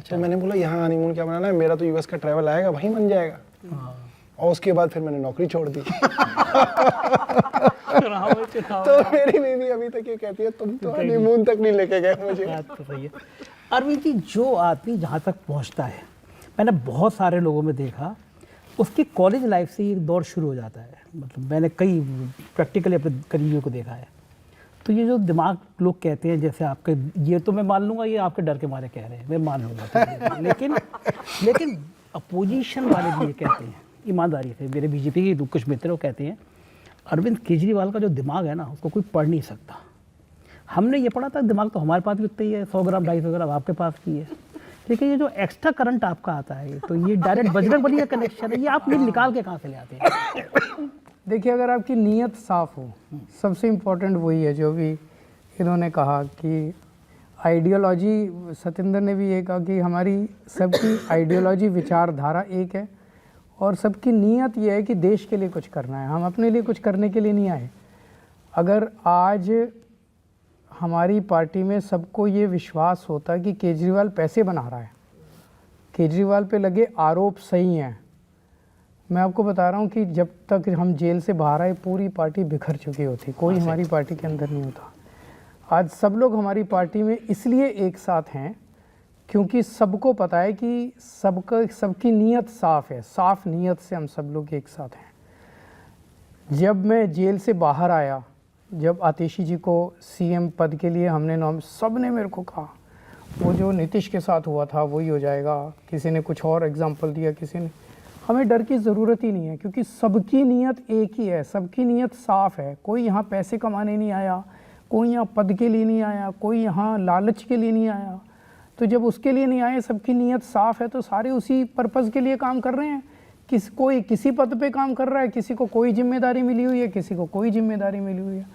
तो मैंने बोला यहाँ हनीमून क्या मनाना है, मेरा तो यूएस का ट्रैवल आएगा, वहीं बन जाएगा। और उसके बाद फिर मैंने नौकरी छोड़ दी। तो मेरी बीवी अभी तक ये कहती है तुम तो हनीमून तक नहीं लेके गए मुझे। बात तो सही है। अरविंद जी, जो आदमी जहाँ तक पहुँचता है, मैंने बहुत सारे लोगों में देखा, उसकी कॉलेज लाइफ से ही दौर शुरू हो जाता है। मतलब मैंने कई प्रैक्टिकली अपने करीबियों को देखा है। तो ये जो दिमाग लोग कहते हैं, जैसे आपके, ये तो मैं मान लूँगा ये आपके डर के मारे कह रहे हैं, मैं मान लूँगा। लेकिन अपोजिशन वाले भी ये कहते हैं, ईमानदारी से, मेरे बीजेपी के कुछ मित्र वो कहते हैं, अरविंद केजरीवाल का जो दिमाग है ना, उसको कोई पढ़ नहीं सकता। हमने ये पढ़ा था दिमाग तो हमारे पास भी उतना ही है, 100 ग्राम 250 ग्राम आपके पास भी है, लेकिन ये जो एक्स्ट्रा करंट आपका आता है तो ये डायरेक्ट बजरंगबली का कनेक्शन है, ये आप निकाल के कहाँ से ले आते हैं? देखिए, अगर आपकी नीयत साफ हो, सबसे इम्पोर्टेंट वही है जो भी इन्होंने कहा कि आइडियोलॉजी, सत्येंद्र ने भी ये कहा कि हमारी सबकी आइडियोलॉजी, विचारधारा एक है और सबकी नीयत ये है कि देश के लिए कुछ करना है। हम अपने लिए कुछ करने के लिए नहीं आए। अगर आज हमारी पार्टी में सबको ये विश्वास होता कि केजरीवाल पैसे बना रहा है, केजरीवाल पे लगे आरोप सही हैं, मैं आपको बता रहा हूँ कि जब तक हम जेल से बाहर आए पूरी पार्टी बिखर चुकी होती, कोई हमारी पार्टी के अंदर नहीं होता। आज सब लोग हमारी पार्टी में इसलिए एक साथ हैं क्योंकि सबको पता है कि सबकी नीयत साफ़ है, साफ़ नीयत से हम सब लोग एक साथ हैं। जब मैं जेल से बाहर आया, जब आतिशी जी को सीएम पद के लिए हमने सब ने मेरे को कहा वो जो नीतीश के साथ हुआ था वही हो जाएगा, किसी ने कुछ और एग्जाम्पल दिया, किसी ने। हमें डर की ज़रूरत ही नहीं है क्योंकि सबकी नीयत एक ही है, सबकी नीयत साफ़ है। कोई यहाँ पैसे कमाने नहीं आया, कोई यहाँ पद के लिए नहीं आया, कोई यहाँ लालच के लिए नहीं आया। तो जब उसके लिए नहीं आए, सबकी नीयत साफ़ है, तो सारे उसी पर्पज़ के लिए काम कर रहे हैं। कोई किसी पद पे काम कर रहा है, किसी को कोई जिम्मेदारी मिली हुई है, किसी को कोई जिम्मेदारी मिली हुई है।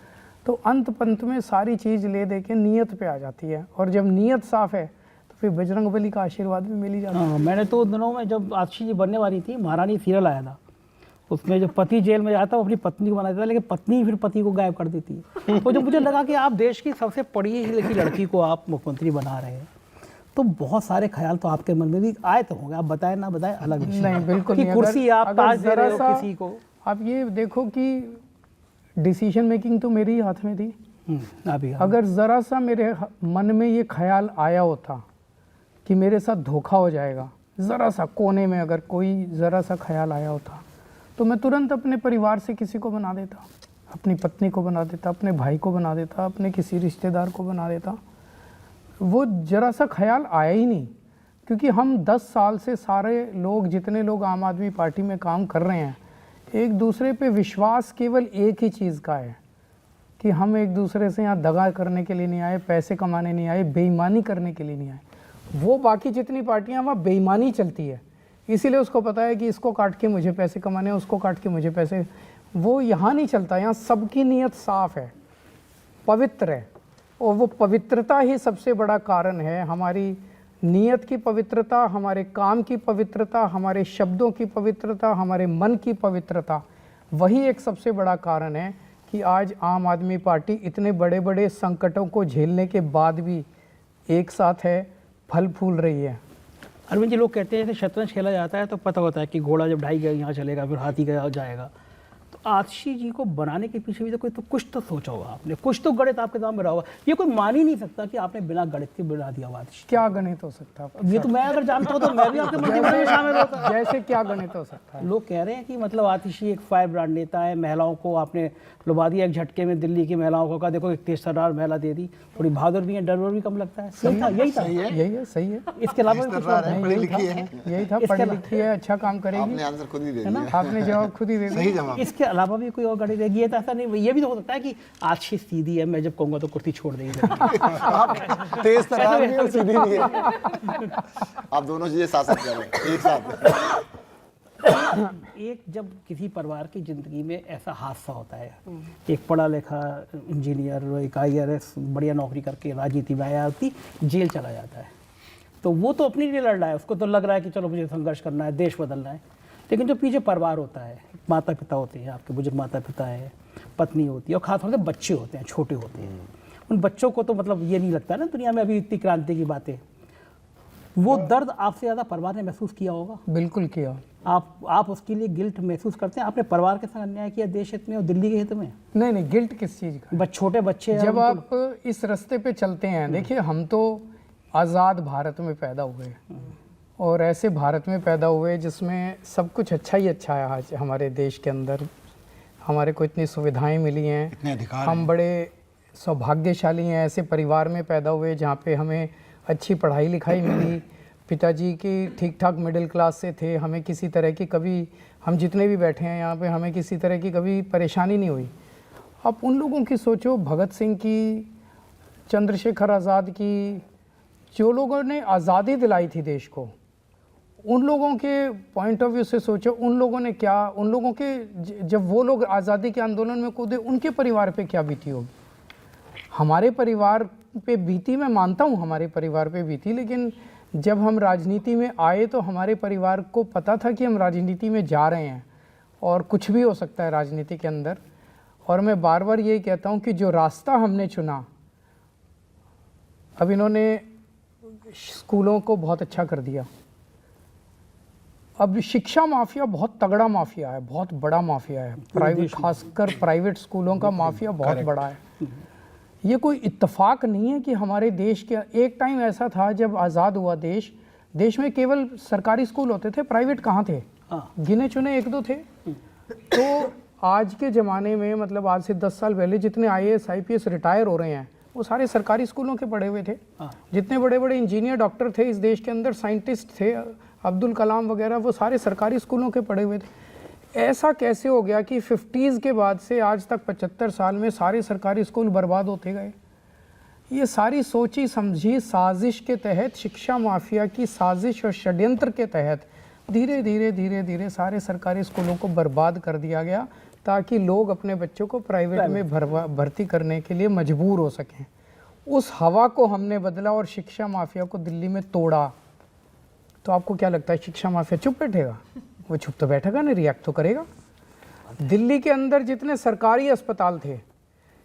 तो अंत पंत में सारी चीज़ ले दे के नीयत पे आ जाती है, और जब नीयत साफ़ है तो फिर बजरंगबली का आशीर्वाद भी मिल ही जाता है। हाँ, मैंने तो उन दिनों में जब आतिशी जी बनने वाली थी, महारानी सीरियल आया था, उसमें जब पति जेल में जाता वो अपनी पत्नी को बना देता, लेकिन पत्नी फिर पति को गायब कर देती है। तो जब मुझे लगा कि आप देश की सबसे पढ़ी लिखी लड़की को आप मुख्यमंत्री बना रहे हैं, तो बहुत सारे ख्याल तो आपके मन में भी आए तो होंगे, आप बताएं ना बताएं अलग विषय। नहीं, बिल्कुल कि नहीं। कुर्सी आप ताज दे रहे हो किसी को। आप ये देखो कि डिसीजन मेकिंग तो मेरे ही हाथ में थी। अभी अगर ज़रा सा मेरे मन में ये ख्याल आया होता कि मेरे साथ धोखा हो जाएगा, ज़रा सा कोने में अगर कोई ज़रा सा ख्याल आया होता, तो मैं तुरंत अपने परिवार से किसी को बना देता, अपनी पत्नी को बना देता, अपने भाई को बना देता, अपने किसी रिश्तेदार को बना देता। वो ज़रा सा ख्याल आया ही नहीं, क्योंकि हम 10 साल से सारे लोग, जितने लोग आम आदमी पार्टी में काम कर रहे हैं, एक दूसरे पे विश्वास केवल एक ही चीज़ का है कि हम एक दूसरे से यहाँ दगा करने के लिए नहीं आए, पैसे कमाने नहीं आए, बेईमानी करने के लिए नहीं आए। वो बाकी जितनी पार्टियाँ वहाँ बेईमानी चलती है, इसीलिए उसको पता है कि इसको काट के मुझे पैसे कमाने हैं, उसको काट के मुझे पैसे। वो यहाँ नहीं चलता, यहाँ सबकी नीयत साफ़ है, पवित्र है, और वो पवित्रता ही सबसे बड़ा कारण है। हमारी नीयत की पवित्रता, हमारे काम की पवित्रता, हमारे शब्दों की पवित्रता, हमारे मन की पवित्रता, वही एक सबसे बड़ा कारण है कि आज आम आदमी पार्टी इतने बड़े बड़े संकटों को झेलने के बाद भी एक साथ है, फल फूल रही है। अरविंद जी, लोग कहते हैं जैसे शतरंज खेला जाता है तो पता होता है कि घोड़ा जब ढाई गया यहाँ चलेगा, फिर हाथी गया जाएगा। तो आतिशी जी को बनाने के पीछे भी तो कोई तो कुछ तो सोचा होगा आपने, कुछ तो गणित आपके सामने रहा होगा। ये कोई मान ही नहीं सकता कि आपने बिना गणित के बना दिया आतिशी। क्या गणित हो सकता है? ये तो मैं अगर जानता हूँ तो मैं भी आपके मंत्रिमंडल में शामिल होता। जैसे क्या गणित हो सकता है? लोग कह रहे हैं कि मतलब आतिशी एक फायर ब्रांड नेता है, महिलाओं को आपने लुभा दिया एक झटके में, दिल्ली की महिलाओं को कहा देखो एक तेजतर्रार महिला दे दी, थोड़ी बहादुर भी है, डर भी कम लगता है। सही था, यही था, यही है, सही है, इसके अलावा भी कुछ और नहीं। पढ़ी लिखी है, यही था, पढ़ी लिखी है, अच्छा काम करेगी। आपने आंसर खुद ही दे दिया। आपने जवाब खुद ही दे दिया। सही जवाब। इसके अलावा भी कोई और गाड़ी रहेगी, ये तो ऐसा नहीं। ये भी तो हो सकता है कि आतिशी सीधी है, मैं जब कहूँगा तो कुर्सी छोड़ देगी। तेज तर्रार भी और सीधी भी है। आप दोनों चीजें साथ साथ कर रहे हैं, एक साथ। एक जब किसी परिवार की ज़िंदगी में ऐसा हादसा होता है, एक पढ़ा लिखा इंजीनियर, एक IRS बढ़िया नौकरी करके राजनीति में आया होती, जेल चला जाता है, तो वो तो अपने लिए लड़ रहा है, उसको तो लग रहा है कि चलो मुझे संघर्ष करना है, देश बदलना है। लेकिन जो पीछे परिवार होता है, माता पिता होते हैं, आपके बुजुर्ग माता पिता है, पत्नी होती है, और खासतौर से बच्चे होते हैं, छोटे होते हैं, उन बच्चों को तो मतलब ये नहीं लगता ना दुनिया में अभी इतनी क्रांति की बातें। वो दर्द आपसे ज़्यादा परिवार ने महसूस किया होगा। बिल्कुल किया। आप उसके लिए गिल्ट महसूस करते हैं? आपने परिवार के साथ अन्याय किया देश हित में और दिल्ली के हित में? नहीं नहीं, गिल्ट किस चीज़ का? छोटे बच्चे हैं, जब आप इस रास्ते पे चलते हैं, देखिए हम तो आज़ाद भारत में पैदा हुए, और ऐसे भारत में पैदा हुए जिसमें सब कुछ अच्छा ही अच्छा है। आज हमारे देश के अंदर हमारे को इतनी सुविधाएं मिली हैं, इतने अधिकार हम बड़े सौभाग्यशाली हैं। ऐसे परिवार में पैदा हुए जहाँ पे हमें अच्छी पढ़ाई लिखाई मिली, पिताजी की ठीक ठाक मिडिल क्लास से थे, हमें किसी तरह की कभी हम जितने भी बैठे हैं यहाँ पे, हमें किसी तरह की कभी परेशानी नहीं हुई। अब उन लोगों की सोचो, भगत सिंह की, चंद्रशेखर आज़ाद की, जो लोगों ने आज़ादी दिलाई थी देश को, उन लोगों के पॉइंट ऑफ व्यू से सोचो, उन लोगों ने क्या, उन लोगों के जब वो लोग आज़ादी के आंदोलन में कूदे, उनके परिवार पे क्या बीती होगी। हमारे परिवार पे बीती, मैं मानता हूँ हमारे परिवार पे बीती, लेकिन जब हम राजनीति में आए तो हमारे परिवार को पता था कि हम राजनीति में जा रहे हैं और कुछ भी हो सकता है राजनीति के अंदर। और मैं बार बार यही कहता हूँ कि जो रास्ता हमने चुना, अब इन्होंने स्कूलों को बहुत अच्छा कर दिया। अब शिक्षा माफिया बहुत तगड़ा माफिया है, बहुत बड़ा माफिया है, प्राइवेट, खासकर प्राइवेट स्कूलों का माफिया बहुत बड़ा है। ये कोई इत्तेफाक नहीं है कि हमारे देश के, एक टाइम ऐसा था जब आज़ाद हुआ देश में केवल सरकारी स्कूल होते थे, प्राइवेट कहाँ थे, गिने चुने एक दो थे। तो आज के ज़माने में, मतलब आज से 10 साल पहले जितने IAS IPS रिटायर हो रहे हैं, वो सारे सरकारी स्कूलों के पढ़े हुए थे। जितने बड़े बड़े इंजीनियर डॉक्टर थे इस देश के अंदर, साइंटिस्ट थे, अब्दुल कलाम वगैरह, वो सारे सरकारी स्कूलों के पढ़े हुए थे। ऐसा कैसे हो गया कि 50s के बाद से आज तक 75 साल में सारे सरकारी स्कूल बर्बाद होते गए। ये सारी सोची समझी साजिश के तहत, शिक्षा माफिया की साजिश और षड्यंत्र के तहत धीरे धीरे सारे सरकारी स्कूलों को बर्बाद कर दिया गया, ताकि लोग अपने बच्चों को प्राइवेट में भर्ती करने के लिए मजबूर हो सकें। उस हवा को हमने बदला और शिक्षा माफिया को दिल्ली में तोड़ा। तो आपको क्या लगता है शिक्षा माफिया चुप बैठेगा? वो चुप तो बैठेगा नहीं, रिएक्ट तो करेगा। दिल्ली के अंदर जितने सरकारी अस्पताल थे,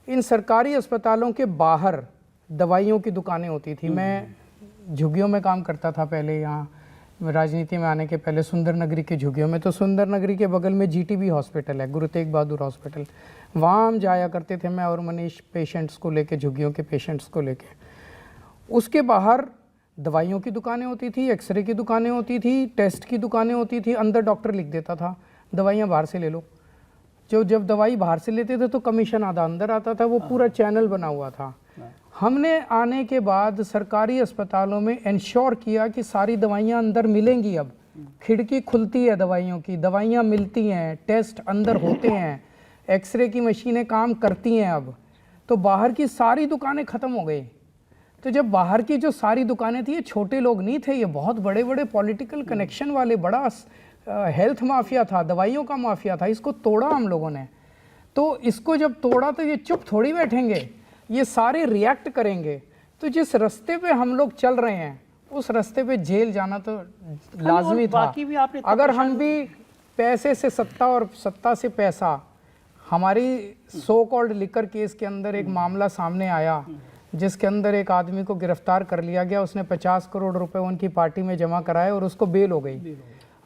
इन सरकारी अस्पतालों के बाहर दवाइयों की दुकानें होती थी। मैं झुग्गियों में काम करता था पहले, यहाँ राजनीति में आने के पहले सुंदर नगरी के झुग्गियों में। तो सुंदर नगरी के बगल में GTB हॉस्पिटल है, गुरु तेग बहादुर हॉस्पिटल। वहाँ हम जाया करते थे, मैं और मनीष, पेशेंट्स को लेके, झुग्गियों के पेशेंट्स को लेके। उसके बाहर दवाइयों की दुकानें होती थी, एक्सरे की दुकानें होती थी, टेस्ट की दुकानें होती थी। अंदर डॉक्टर लिख देता था दवाइयाँ बाहर से ले लो। जब दवाई बाहर से लेते थे तो कमीशन आधा अंदर आता था, वो पूरा चैनल बना हुआ था। हमने आने के बाद सरकारी अस्पतालों में इंश्योर किया कि सारी दवाइयाँ अंदर मिलेंगी। अब खिड़की खुलती है दवाइयों की, दवाइयाँ मिलती हैं, टेस्ट अंदर होते हैं, एक्सरे की मशीनें काम करती हैं। अब तो बाहर की सारी दुकानें ख़त्म हो गई। तो जब बाहर की जो सारी दुकानें थी, ये छोटे लोग नहीं थे, ये बहुत बड़े बड़े पॉलिटिकल कनेक्शन वाले, बड़ा हेल्थ माफिया था, दवाइयों का माफिया था। इसको तोड़ा हम लोगों ने। तो इसको जब तोड़ा तो ये चुप थोड़ी बैठेंगे, ये सारे रिएक्ट करेंगे। तो जिस रास्ते पे हम लोग चल रहे हैं, उस रास्ते पे जेल जाना तो लाजमी था। अगर हम भी पैसे से सत्ता और सत्ता से पैसा, हमारी सो कॉल्ड लिकर केस के अंदर एक मामला सामने आया जिसके अंदर एक आदमी को गिरफ्तार कर लिया गया। उसने 50 करोड़ रुपए उनकी पार्टी में जमा कराए और उसको बेल हो गई।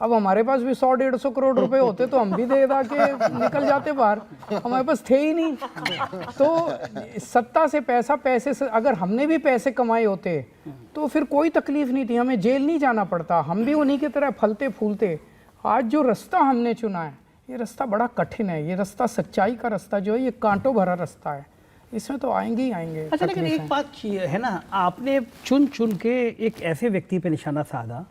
अब हमारे पास भी 100-150 करोड़ रुपए होते तो हम भी दे दा के निकल जाते बाहर, हमारे पास थे ही नहीं। तो सत्ता से पैसा, पैसे से, अगर हमने भी पैसे कमाए होते तो फिर कोई तकलीफ नहीं थी, हमें जेल नहीं जाना पड़ता, हम भी उन्हीं की तरह फलते फूलते। आज जो रास्ता हमने चुना है, ये रास्ता बड़ा कठिन है। ये रास्ता सच्चाई का रास्ता जो है, ये कांटों भरा रास्ता है, इसमें तो आएंगे ही आएंगे। अच्छा, लेकिन एक बात है ना, आपने चुन चुन के एक ऐसे व्यक्ति पे निशाना साधा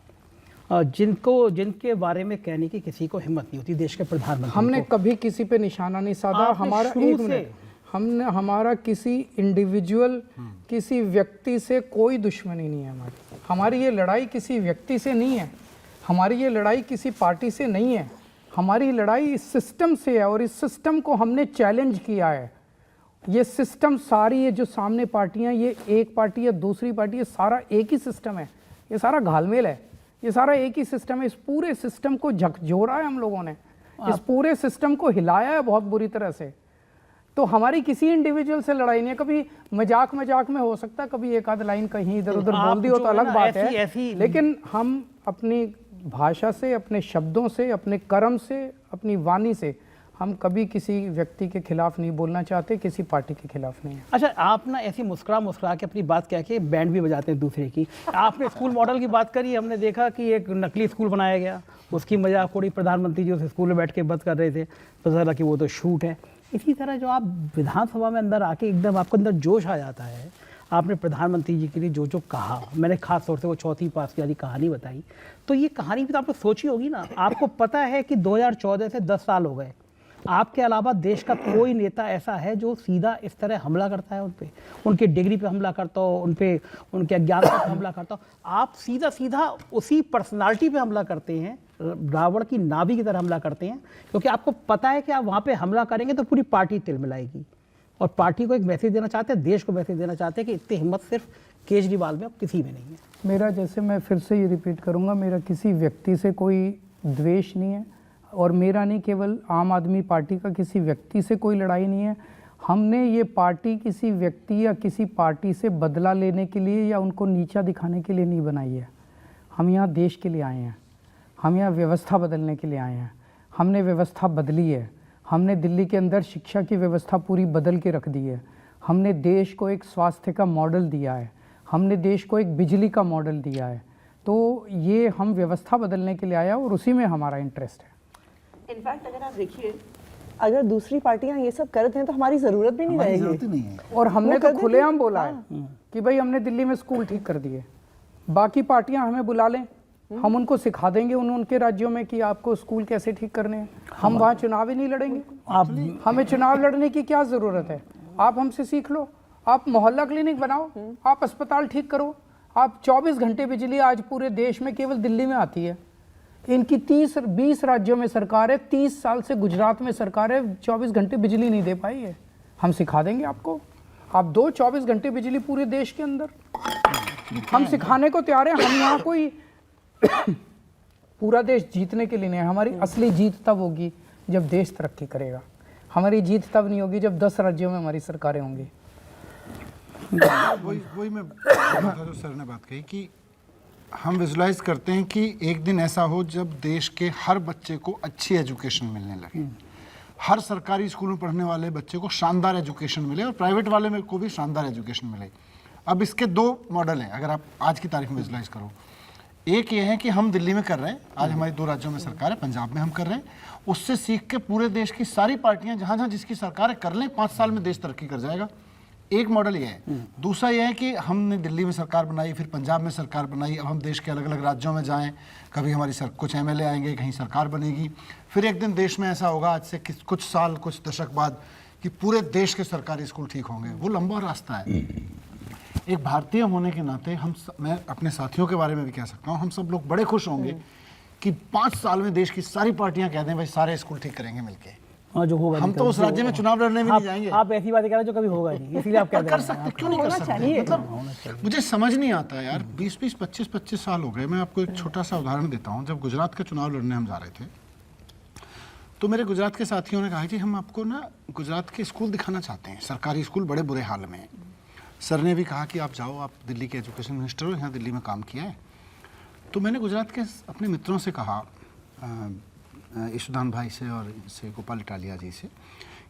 जिनके बारे में कहने की किसी को हिम्मत नहीं होती, देश के प्रधानमंत्री। हमने कभी किसी पे निशाना नहीं साधा। हमारा हमारा किसी इंडिविजुअल, किसी व्यक्ति से कोई दुश्मनी नहीं है। हमारी ये लड़ाई किसी व्यक्ति से नहीं है, हमारी ये लड़ाई किसी पार्टी से नहीं है, हमारी लड़ाई इस सिस्टम से है। और इस सिस्टम को हमने चैलेंज किया है। ये सिस्टम सारी, ये जो सामने पार्टियां, ये एक पार्टी या दूसरी पार्टी, ये सारा एक ही सिस्टम है, ये सारा घालमेल है, ये सारा एक ही सिस्टम है। इस पूरे सिस्टम को झकझोरा है हम लोगों ने, इस पूरे सिस्टम को हिलाया है बहुत बुरी तरह से। तो हमारी किसी इंडिविजुअल से लड़ाई नहीं है। कभी मजाक में हो सकता है, कभी एक आध लाइन कहीं इधर उधर बोल दी हो तो अलग बात है, लेकिन हम अपनी भाषा से, अपने शब्दों से, अपने कर्म से, अपनी वाणी से हम कभी किसी व्यक्ति के खिलाफ नहीं बोलना चाहते, किसी पार्टी के खिलाफ नहीं है। अच्छा, आप ना ऐसी मुस्कुरा के अपनी बात कह के बैंड भी बजाते हैं दूसरे की। आपने स्कूल मॉडल की बात करी, हमने देखा कि एक नकली स्कूल बनाया गया, उसकी मजाक उड़ी, प्रधानमंत्री जी उस स्कूल में बैठ के बात कर रहे थे, पता चला कि वो तो शूट है। इसी तरह जो आप विधानसभा में अंदर आके एकदम आपके अंदर जोश आ जाता है, आपने प्रधानमंत्री जी के लिए जो जो कहा, मैंने खास तौर से वो चौथी पास की वाली कहानी बताई, तो ये कहानी भी तो आपने सोची होगी ना। आपको पता है कि 2014 से 10 साल हो गए, आपके अलावा देश का कोई नेता ऐसा है जो सीधा इस तरह हमला करता है उन पे, उनके डिग्री पे हमला करता हो, उन पे उनके अज्ञानता पे हमला करता हो। आप सीधा सीधा उसी पर्सनालिटी पे हमला करते हैं, रावण की नाभि की तरह हमला करते हैं, क्योंकि आपको पता है कि आप वहाँ पे हमला करेंगे तो पूरी पार्टी तिलमिलाएगी। और पार्टी को एक मैसेज देना चाहते हैं, देश को मैसेज देना चाहते हैं कि इतनी हिम्मत सिर्फ केजरीवाल में, अब किसी में नहीं है। मेरा, जैसे मैं फिर से ये रिपीट करूँगा, मेरा किसी व्यक्ति से कोई द्वेष नहीं है, और मेरा नहीं, केवल आम आदमी पार्टी का किसी व्यक्ति से कोई लड़ाई नहीं है। हमने ये पार्टी किसी व्यक्ति या किसी पार्टी से बदला लेने के लिए या उनको नीचा दिखाने के लिए नहीं बनाई है। हम यहाँ देश के लिए आए हैं, हम यहाँ व्यवस्था बदलने के लिए आए हैं। हमने व्यवस्था बदली है, हमने दिल्ली के अंदर शिक्षा की व्यवस्था पूरी बदल के रख दी है। हमने देश को एक स्वास्थ्य का मॉडल दिया है, हमने देश को एक बिजली का मॉडल दिया है। तो ये हम व्यवस्था बदलने के लिए आया और उसी में हमारा इंटरेस्ट है। इनफैक्ट अगर आप देखिए, अगर दूसरी पार्टियां ये सब करते हैं तो हमारी जरूरत भी नहीं हमारी रहेगी। जरूरत ही नहीं है। और हमने वो तो कर देते खुलेआम हैं। बोला है कि भाई हमने दिल्ली में स्कूल ठीक कर दिए, बाकी पार्टियां हमें बुला लें, हम उनको सिखा देंगे उनके राज्यों में कि आपको स्कूल कैसे ठीक करने हैं। हम वहाँ चुनाव ही नहीं लड़ेंगे, हमें चुनाव लड़ने की क्या ज़रूरत है। आप हमसे सीख लो, आप मोहल्ला क्लिनिक बनाओ, आप अस्पताल ठीक करो। आप 24 घंटे बिजली आज पूरे देश में केवल दिल्ली में आती है। इनकी 20 राज्यों में सरकार है, 30 साल से गुजरात में सरकार है, 24 घंटे बिजली नहीं दे पाई है। हम सिखा देंगे आपको, आप दो 24 घंटे बिजली पूरे देश के अंदर। हम सिखाने को तैयार हैं। हम यहाँ कोई पूरा देश जीतने के लिए नहीं है। हमारी असली जीत तब होगी जब देश तरक्की करेगा। हमारी जीत तब नहीं होगी जब 10 राज्यों में हमारी सरकारें होंगी। वही मैं जो सर ने बात कही कि हम विजुलाइज करते हैं कि एक दिन ऐसा हो जब देश के हर बच्चे को अच्छी एजुकेशन मिलने लगे, हर सरकारी स्कूल में पढ़ने वाले बच्चे को शानदार एजुकेशन मिले और प्राइवेट वाले में को भी शानदार एजुकेशन मिले। अब इसके 2 मॉडल हैं अगर आप आज की तारीख में विजुलाइज करो। एक ये है कि हम दिल्ली में कर रहे हैं, आज हमारी 2 राज्यों में सरकार है, पंजाब में हम कर रहे हैं, उससे सीख के पूरे देश की सारी पार्टियां जहाँ जहाँ जिसकी सरकार है कर लें, 5 साल में देश तरक्की कर जाएगा। एक मॉडल ये है। दूसरा ये है कि हमने दिल्ली में सरकार बनाई, फिर पंजाब में सरकार बनाई, अब हम देश के अलग अलग राज्यों में जाएं, कभी हमारी कुछ एमएलए आएंगे, कहीं सरकार बनेगी, फिर एक दिन देश में ऐसा होगा आज से कुछ साल कुछ दशक बाद कि पूरे देश के सरकारी स्कूल ठीक होंगे। वो लंबा रास्ता है। एक भारतीय होने के नाते मैं अपने साथियों के बारे में भी कह सकता हूँ, हम सब लोग बड़े खुश होंगे कि 5 साल में देश की सारी पार्टियां कह दें भाई सारे स्कूल ठीक करेंगे मिलके। हाँ, जो होगा हम तो उस राज्य में चुनाव लड़ने भी नहीं जाएंगे। आप ऐसी बातें कह रहे हो जो कभी होगा नहीं, इसीलिए आप क्या कर सकते, क्यों नहीं कर सकते? मतलब मुझे समझ नहीं आता यार, 20-20, 25-25 साल हो गए। मैं आपको एक छोटा सा उदाहरण देता हूँ। जब गुजरात का चुनाव लड़ने हम जा रहे थे तो मेरे गुजरात के साथियों ने कहा कि हम आपको ना गुजरात के स्कूल दिखाना चाहते हैं, सरकारी स्कूल बड़े बुरे हाल में हैं। सर ने भी कहा कि आप जाओ, आप दिल्ली के एजुकेशन मिनिस्टर हो, यहाँ दिल्ली में काम किया है। तो मैंने गुजरात के अपने मित्रों से कहा, ईशुदान भाई से और इनसे गोपाल इटालिया जी से,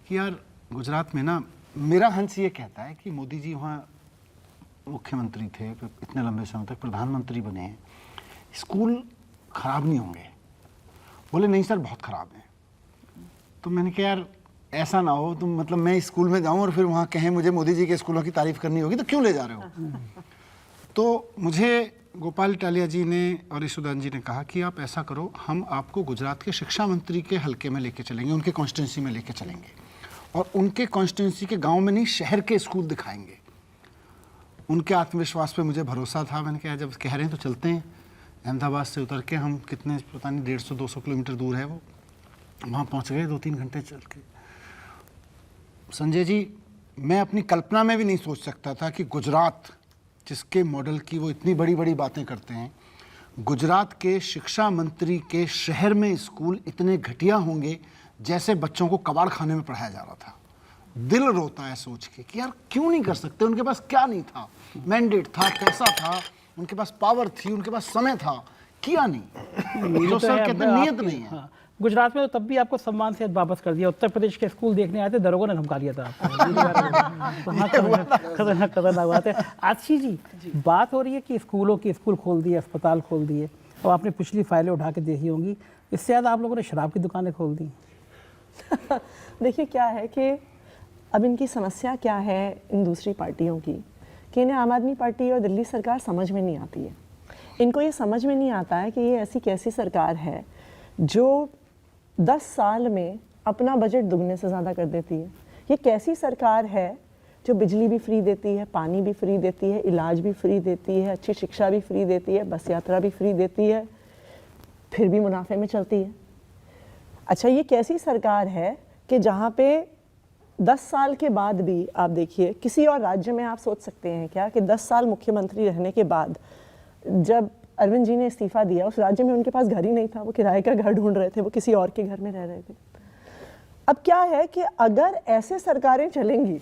कि यार गुजरात में ना मेरा हंस ये कहता है कि मोदी जी वहाँ मुख्यमंत्री थे, इतने लंबे समय तक प्रधानमंत्री बने हैं, स्कूल ख़राब नहीं होंगे। बोले नहीं सर बहुत ख़राब हैं। तो मैंने कहा यार ऐसा ना हो तुम, मतलब मैं स्कूल में जाऊँ और फिर वहाँ कहें मुझे मोदी जी के स्कूलों की तारीफ़ करनी होगी, तो क्यों ले जा रहे हो? तो मुझे गोपाल इटालिया जी ने और ईशुदान जी ने कहा कि आप ऐसा करो, हम आपको गुजरात के शिक्षा मंत्री के हलके में लेके चलेंगे, उनके कॉन्स्टिट्यूंसी में लेके चलेंगे और उनके कॉन्स्टिट्यूंसी के गांव में नहीं शहर के स्कूल दिखाएंगे। उनके आत्मविश्वास पे मुझे भरोसा था। मैंने कहा जब कह रहे हैं तो चलते हैं। अहमदाबाद से उतर के हम कितने पता नहीं 150-200 किलोमीटर दूर है वो, वहाँ पहुँच गए 2-3 घंटे चल के। संजय जी, मैं अपनी कल्पना में भी नहीं सोच सकता था कि गुजरात जिसके मॉडल की वो इतनी बड़ी बड़ी बातें करते हैं, गुजरात के शिक्षा मंत्री के शहर में स्कूल इतने घटिया होंगे जैसे बच्चों को कबाड़ खाने में पढ़ाया जा रहा था। दिल रोता है सोच के कि यार क्यों नहीं कर सकते। उनके पास क्या नहीं था, मैंडेट था, पैसा था, उनके पास पावर थी, उनके पास समय था, किया नहीं। जो सर कहते हैं नियत नहीं है। गुजरात में तो तब भी आपको सम्मान से वापस कर दिया। उत्तर प्रदेश के स्कूल देखने आए थे, दरोगा ने धमका दिया था आपको। खतरनाक बात है। आशी जी, बात हो रही है कि स्कूलों की स्कूल खोल दिए, अस्पताल खोल दिए, और आपने पिछली फाइलें उठा के देखी होंगी, इससे ज़्यादा आप लोगों ने शराब की दुकानें खोल दी। देखिए क्या है कि अब इनकी समस्या क्या है इन दूसरी पार्टियों की, कि इन्हें आम आदमी पार्टी और दिल्ली सरकार समझ में नहीं आती है। इनको ये समझ में नहीं आता है कि ये ऐसी कैसी सरकार है जो 10 साल में अपना बजट दुगने से ज़्यादा कर देती है। ये कैसी सरकार है जो बिजली भी फ्री देती है, पानी भी फ्री देती है, इलाज भी फ्री देती है, अच्छी शिक्षा भी फ्री देती है, बस यात्रा भी फ्री देती है, फिर भी मुनाफे में चलती है। अच्छा, ये कैसी सरकार है कि जहाँ पे 10 साल के बाद भी आप देखिए, किसी और राज्य में आप सोच सकते हैं क्या कि 10 साल मुख्यमंत्री रहने के बाद जब अरविंद जी ने इस्तीफा दिया, उस राज्य में उनके पास घर ही नहीं था, वो किराए का घर ढूंढ रहे थे, वो किसी और के घर में रह रहे थे। अब क्या है कि अगर ऐसे सरकारें चलेंगी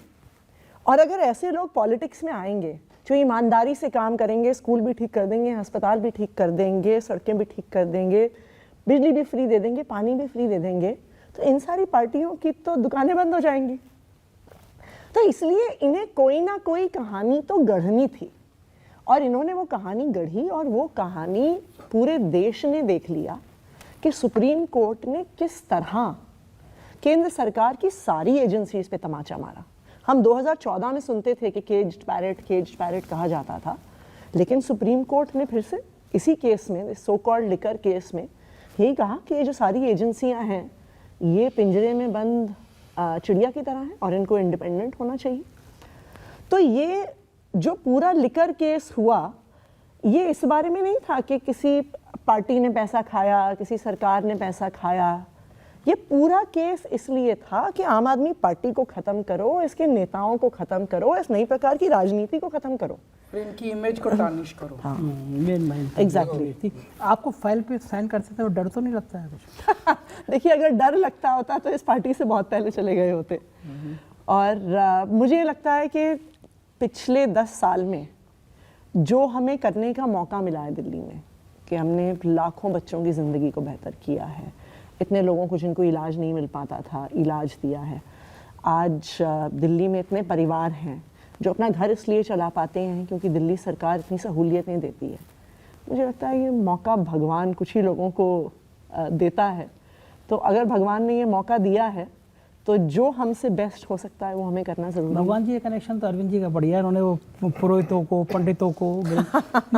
और अगर ऐसे लोग पॉलिटिक्स में आएंगे जो ईमानदारी से काम करेंगे, स्कूल भी ठीक कर देंगे, अस्पताल भी ठीक कर देंगे, सड़कें भी ठीक कर देंगे, बिजली भी फ्री दे देंगे, पानी भी फ्री दे देंगे, तो इन सारी पार्टियों की तो दुकानें बंद हो जाएंगी। तो इसलिए इन्हें कोई ना कोई कहानी तो गढ़नी थी और इन्होंने वो कहानी गढ़ी और वो कहानी पूरे देश ने देख लिया कि सुप्रीम कोर्ट ने किस तरह केंद्र सरकार की सारी एजेंसीज पे तमाचा मारा। हम 2014 में सुनते थे कि केज्ड पैरेट कहा जाता था, लेकिन सुप्रीम कोर्ट ने फिर से इसी केस में, सो कॉल्ड लिकर केस में, यही कहा कि ये जो सारी एजेंसियां हैं ये पिंजरे में बंद चिड़िया की तरह हैं और इनको इंडिपेंडेंट होना चाहिए। तो ये जो पूरा लिकर केस हुआ, ये इस बारे में नहीं था कि किसी पार्टी ने पैसा खाया, किसी सरकार ने पैसा खाया। ये पूरा केस इसलिए था कि आम आदमी पार्टी को ख़त्म करो, इसके नेताओं को ख़त्म करो, इस नई प्रकार की राजनीति को ख़त्म करो, फिर इनकी इमेज को टार्निश करो। Main mind exactly. आपको फाइल पे साइन करते थे, डर तो नहीं लगता है कुछ? देखिए, अगर डर लगता होता तो इस पार्टी से बहुत पहले चले गए होते। और मुझे लगता है कि पिछले 10 साल में जो हमें करने का मौका मिला है दिल्ली में, कि हमने लाखों बच्चों की ज़िंदगी को बेहतर किया है, इतने लोगों को जिनको इलाज नहीं मिल पाता था इलाज दिया है। आज दिल्ली में इतने परिवार हैं जो अपना घर इसलिए चला पाते हैं क्योंकि दिल्ली सरकार इतनी सहूलियतें देती है। मुझे लगता है ये मौका भगवान कुछ ही लोगों को देता है। तो अगर भगवान ने ये मौका दिया है तो जो हमसे बेस्ट हो सकता है वो हमें करना जरूरी है। भगवान जी का कनेक्शन तो अरविंद जी का बढ़िया है। उन्होंने वो पुरोहितों को, पंडितों को,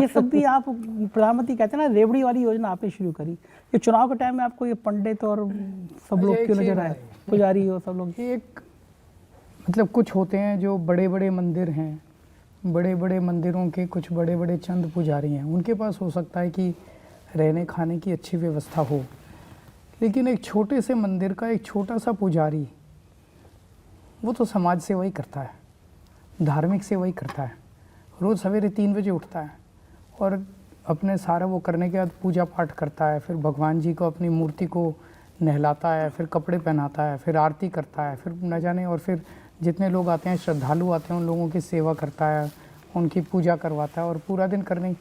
ये सब भी आप प्रधानमंत्री कहते हैं ना, रेवड़ी वाली योजना आपने शुरू करी। ये चुनाव के टाइम में आपको ये पंडित और सब लोग क्यों नजर आए, पुजारी और सब लोग? एक मतलब कुछ होते हैं जो बड़े बड़े मंदिर हैं, बड़े बड़े मंदिरों के कुछ बड़े बड़े चंद पुजारी हैं, उनके पास हो सकता है कि रहने खाने की अच्छी व्यवस्था हो, लेकिन एक छोटे से मंदिर का एक छोटा सा पुजारी वो तो समाज सेवा ही करता है, धार्मिक सेवा ही करता है। रोज़ सवेरे 3 बजे उठता है और अपने सारा वो करने के बाद पूजा पाठ करता है, फिर भगवान जी को, अपनी मूर्ति को नहलाता है, फिर कपड़े पहनाता है, फिर आरती करता है, फिर न जाने, और फिर जितने लोग आते हैं, श्रद्धालु आते हैं, उन लोगों की सेवा करता है, उनकी पूजा करवाता है और पूरा दिन करने।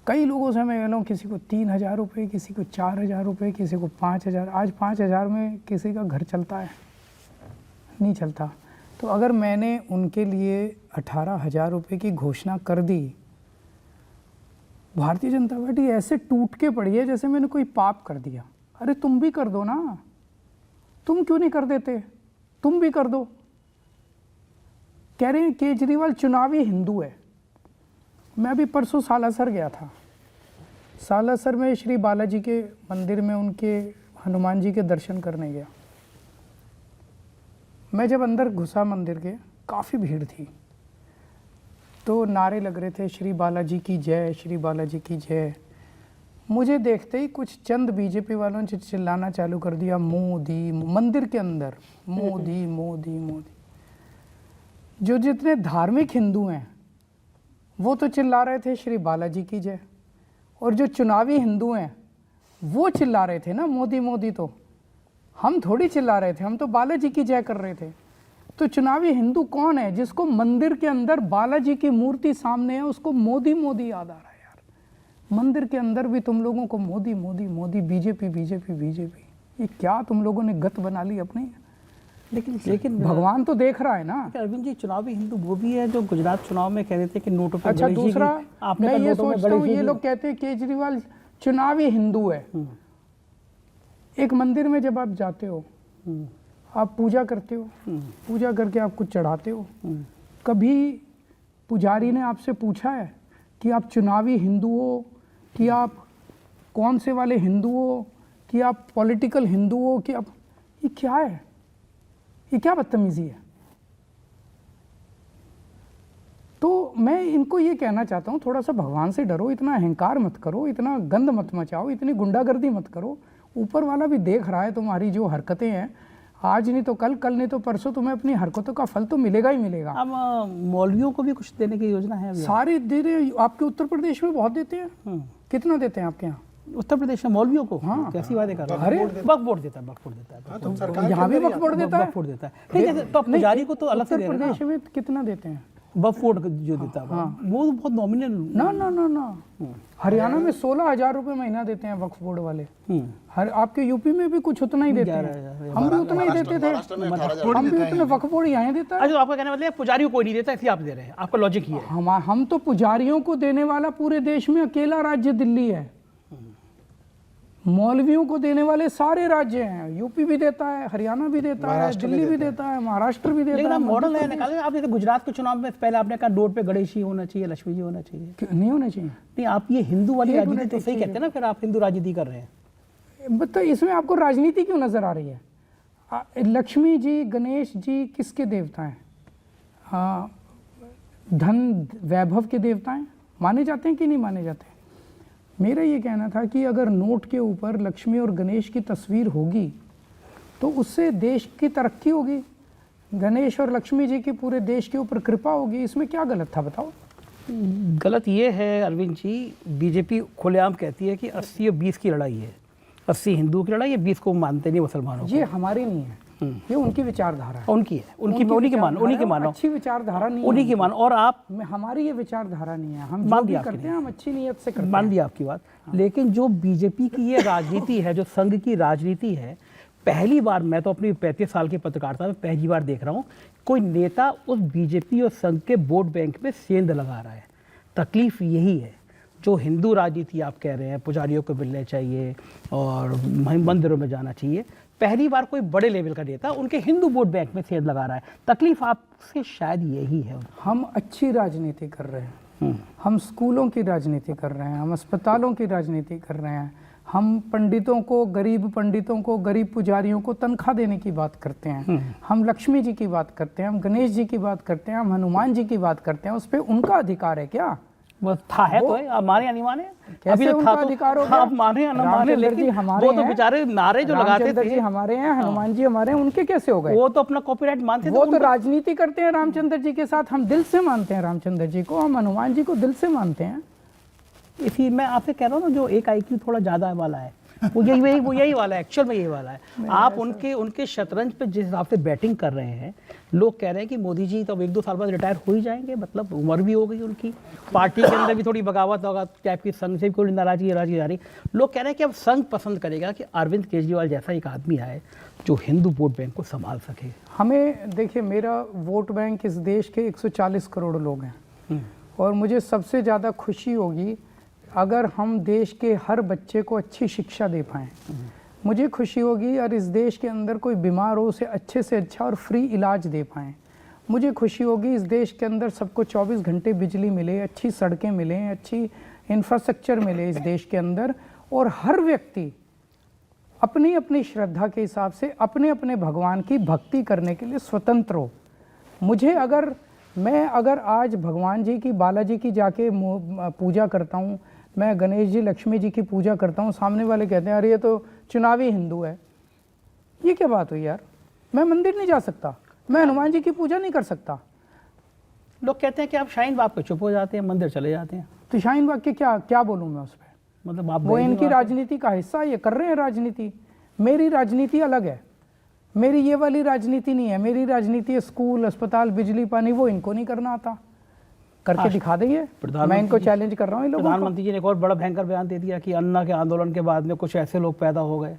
कई लोगों से मैं मिला हूँ, किसी को 3,000 रुपये, किसी को 4,000 रुपये, किसी को 5,000। आज 5,000 में किसी का घर चलता है? नहीं चलता। तो अगर मैंने उनके लिए 18,000 रुपये की घोषणा कर दी, भारतीय जनता पार्टी ऐसे टूट के पड़ी है जैसे मैंने कोई पाप कर दिया। अरे तुम भी कर दो ना, तुम क्यों नहीं कर देते? तुम भी कर दो। कह रहे हैं केजरीवाल चुनावी हिंदू है। मैं अभी परसों सालासर गया था। सालासर में श्री बालाजी के मंदिर में उनके हनुमान जी के दर्शन करने गया। मैं जब अंदर घुसा मंदिर के, काफ़ी भीड़ थी, तो नारे लग रहे थे, श्री बालाजी की जय, श्री बालाजी की जय। मुझे देखते ही कुछ चंद बीजेपी वालों ने चिल्लाना चालू कर दिया, मोदी, मंदिर के अंदर मोदी मोदी मोदी। जो जितने धार्मिक हिंदू हैं वो तो चिल्ला रहे थे श्री बालाजी की जय, और जो चुनावी हिंदू हैं वो चिल्ला रहे थे ना मोदी मोदी। तो हम थोड़ी चिल्ला रहे थे, हम तो बालाजी की जय कर रहे थे। तो चुनावी हिंदू कौन है? जिसको मंदिर के अंदर बालाजी की मूर्ति सामने है उसको मोदी मोदी याद आ रहा है। यार, मंदिर के अंदर भी तुम लोगों को Modi Modi Modi, BJP BJP BJP. ये क्या तुम लोगों ने गत बना ली अपनी? लेकिन भगवान तो देख रहा है ना। अरविंद जी, चुनावी हिंदू वो भी है जो गुजरात चुनाव में कह रहे थे कि नोटों पर अच्छा, गणेश जी दूसरा की- आपने मैं कहा ये नोटों में सोचता गणेश हूँ, जी ये की- लोग कहते हैं केजरीवाल चुनावी हिंदू है। एक मंदिर में जब आप जाते हो, आप पूजा करते हो, पूजा करके आप कुछ चढ़ाते हो, कभी पुजारी ने आपसे पूछा है कि आप चुनावी हिंदू हो, कि आप कौन से वाले हिंदू हो, कि आप पॉलिटिकल हिंदू हो, कि आप, ये क्या है? ये क्या बदतमीजी है? तो मैं इनको ये कहना चाहता हूँ, थोड़ा सा भगवान से डरो, इतना अहंकार मत करो, इतना गंद मत मचाओ, इतनी गुंडागर्दी मत करो। ऊपर वाला भी देख रहा है तुम्हारी जो हरकतें हैं, आज नहीं तो कल, कल नहीं तो परसों तुम्हें अपनी हरकतों का फल तो मिलेगा ही मिलेगा। अब मौलवियों को भी कुछ देने की योजना है अभी? सारे दे रहे, आपके उत्तर प्रदेश में बहुत देते हैं। कितना देते हैं आपके यहाँ? उत्तर प्रदेश में मौलवियों को? हाँ। कैसी बातें कर रहे हैं? अरे वक्फ बोर्ड देता है, वक्फ बोर्ड देता है, यहाँ भी वक्फ बोर्ड देता है। वक्फ बोर्ड देता है। नहीं, जैसे तो पुजारी को तो अलग से उत्तर दे रहे हैं प्रदेश में कितना देते हैं? वक्फ बोर्ड जो देता है वो तो बहुत नॉमिनल। ना ना ना ना, हरियाना में 16,000 रुपए महीना देते हैं वक्फ बोर्ड वाले। हर आपके यूपी में भी कुछ उतना ही देते हैं। हम भी उतना ही देते थे, हम भी उतने वक्फ बोर्ड यहाँ देता है। अच्छा, तो आपका कहने मतलब पुजारियों को नहीं देता, इसलिए आप दे रहे हैं, आपका लॉजिक ये है? हम तो पुजारियों को देने वाला पूरे देश में अकेला राज्य दिल्ली है। मौलवियों को देने वाले सारे राज्य हैं, यूपी भी देता है, हरियाणा भी देता है, दिल्ली भी देता है, महाराष्ट्र भी देता लेकिन है। आप मॉडल है निकाले। आप जैसे गुजरात के चुनाव में पहले आपने कहा डोर पे गणेश जी होना चाहिए, लक्ष्मी जी होना चाहिए, नहीं होना चाहिए। नहीं आप ये हिंदू वाली एक राजनीति मिनट तो सही कहते हैं ना, फिर आप हिंदू राजनीति कर रहे हैं। तो इसमें आपको राजनीति क्यों नजर आ रही है? लक्ष्मी जी, गणेश जी किसके देवता हैं? धन वैभव के देवता हैं, माने जाते हैं कि नहीं माने जाते? मेरा ये कहना था कि अगर नोट के ऊपर लक्ष्मी और गणेश की तस्वीर होगी तो उससे देश की तरक्की होगी, गणेश और लक्ष्मी जी की पूरे देश के ऊपर कृपा होगी। इसमें क्या गलत था बताओ? गलत ये है अरविंद जी, बीजेपी खुलेआम कहती है कि 80 और 20 की लड़ाई है, 80 हिंदू की लड़ाई है, 20 को मानते नहीं मुसलमानों को। ये हमारी नहीं है, ये उनकी विचारधारा है। उनकी है, उन्हीं की मानो, अच्छी विचारधारा नहीं है उन्हीं की मानो। और आप हमारी ये विचारधारा नहीं है, हम मान जो भी दिया करते हैं हम अच्छी नीयत से करते हैं। मान दिया आपकी बात, लेकिन जो बीजेपी की ये राजनीति है, जो संघ की राजनीति है, पहली बार मैं तो अपनी 35 साल की पत्रकारिता में पहली बार देख रहा हूँ कोई नेता उस बीजेपी और संघ के वोट बैंक में सेंध लगा रहा है। तकलीफ यही है, जो हिंदू राजनीति आप कह रहे हैं पुजारियों को मिलने चाहिए और मंदिरों में जाना चाहिए, पहली बार कोई बड़े लेवल का नेता उनके हिंदू वोट बैंक में सेंध लगा रहा है। तकलीफ आपसे शायद यही है। हम अच्छी राजनीति कर रहे हैं, हम स्कूलों की राजनीति कर रहे हैं, हम अस्पतालों की राजनीति कर रहे हैं, हम पंडितों को, गरीब पुजारियों को तनख्वाह देने की बात करते हैं, हम लक्ष्मी जी की बात करते हैं, हम गणेश जी की बात करते हैं, हम हनुमान जी की बात करते हैं। उस पर उनका अधिकार है क्या? वो था है तो है, आप माने या नहीं माने? कैसे तो उनका था तो अधिकार हो गया? आप माने या ना माने, रामचंद्र जी लेकिन हमारे वो तो हैं, बेचारे नारे जो लगाते रामचंद्र थे, जी हमारे हैं, हनुमान जी हमारे हैं, उनके कैसे हो गए? वो तो अपना कॉपीराइट मानते थे। वो तो राजनीति करते हैं रामचंद्र जी के साथ। हम दिल से मानते हैं रामचंद्र जी को, हम हनुमान जी को दिल से मानते हैं। इसी मैं आपसे कह रहा हूँ ना, जो एक IQ थोड़ा ज़्यादा वाला है वो यही वाला है, एक्चुअल में यही वाला है। आप उनके शतरंज पे जिस हिसाब से बैटिंग कर रहे हैं, लोग कह रहे हैं कि मोदी जी तो 1-2 साल बाद रिटायर हो ही जाएंगे, मतलब उम्र भी हो गई उनकी, पार्टी के अंदर भी थोड़ी बगावत होगा टाइप की, संघ से भी कोई नाराजगी जा रही। लोग कह रहे हैं कि अब संघ पसंद करेगा कि अरविंद केजरीवाल जैसा एक आदमी आए जो हिंदू वोट बैंक को संभाल सके। हमें देखिए, मेरा वोट बैंक इस देश के 140 करोड़ लोग हैं और मुझे सबसे ज़्यादा खुशी होगी अगर हम देश के हर बच्चे को अच्छी शिक्षा दे पाएँ। मुझे खुशी होगी और इस देश के अंदर कोई बीमार हो उसे अच्छे से अच्छा और फ्री इलाज दे पाएँ। मुझे खुशी होगी इस देश के अंदर सबको 24 घंटे बिजली मिले, अच्छी सड़कें मिलें, अच्छी इंफ्रास्ट्रक्चर मिले इस देश के अंदर, और हर व्यक्ति अपनी अपनी श्रद्धा के हिसाब से अपने अपने भगवान की भक्ति करने के लिए स्वतंत्र हो। मैं अगर आज भगवान जी की, बालाजी की जाके पूजा करता हूँ, मैं गणेश जी, लक्ष्मी जी की पूजा करता हूँ, सामने वाले कहते हैं अरे ये तो चुनावी हिंदू है, ये क्या बात हुई यार? मैं मंदिर नहीं जा सकता, मैं हनुमान जी की पूजा नहीं कर सकता। लोग कहते हैं कि आप शाहीन बाग पे चुप हो जाते हैं, मंदिर चले जाते हैं। तो शाहीन बाग के क्या बोलूँ मैं उस पर? मतलब आप वो इनकी राजनीति का हिस्सा, ये कर रहे हैं राजनीति। मेरी राजनीति अलग है, मेरी ये वाली राजनीति नहीं है। मेरी राजनीति है स्कूल, अस्पताल, बिजली, पानी, वो इनको नहीं करना आता, करके दिखा देंगे। मैं इनको चैलेंज कर रहा हूँ। प्रधानमंत्री जी ने एक और बड़ा भयंकर बयान दे दिया कि अन्ना के आंदोलन के बाद में कुछ ऐसे लोग पैदा हो गए,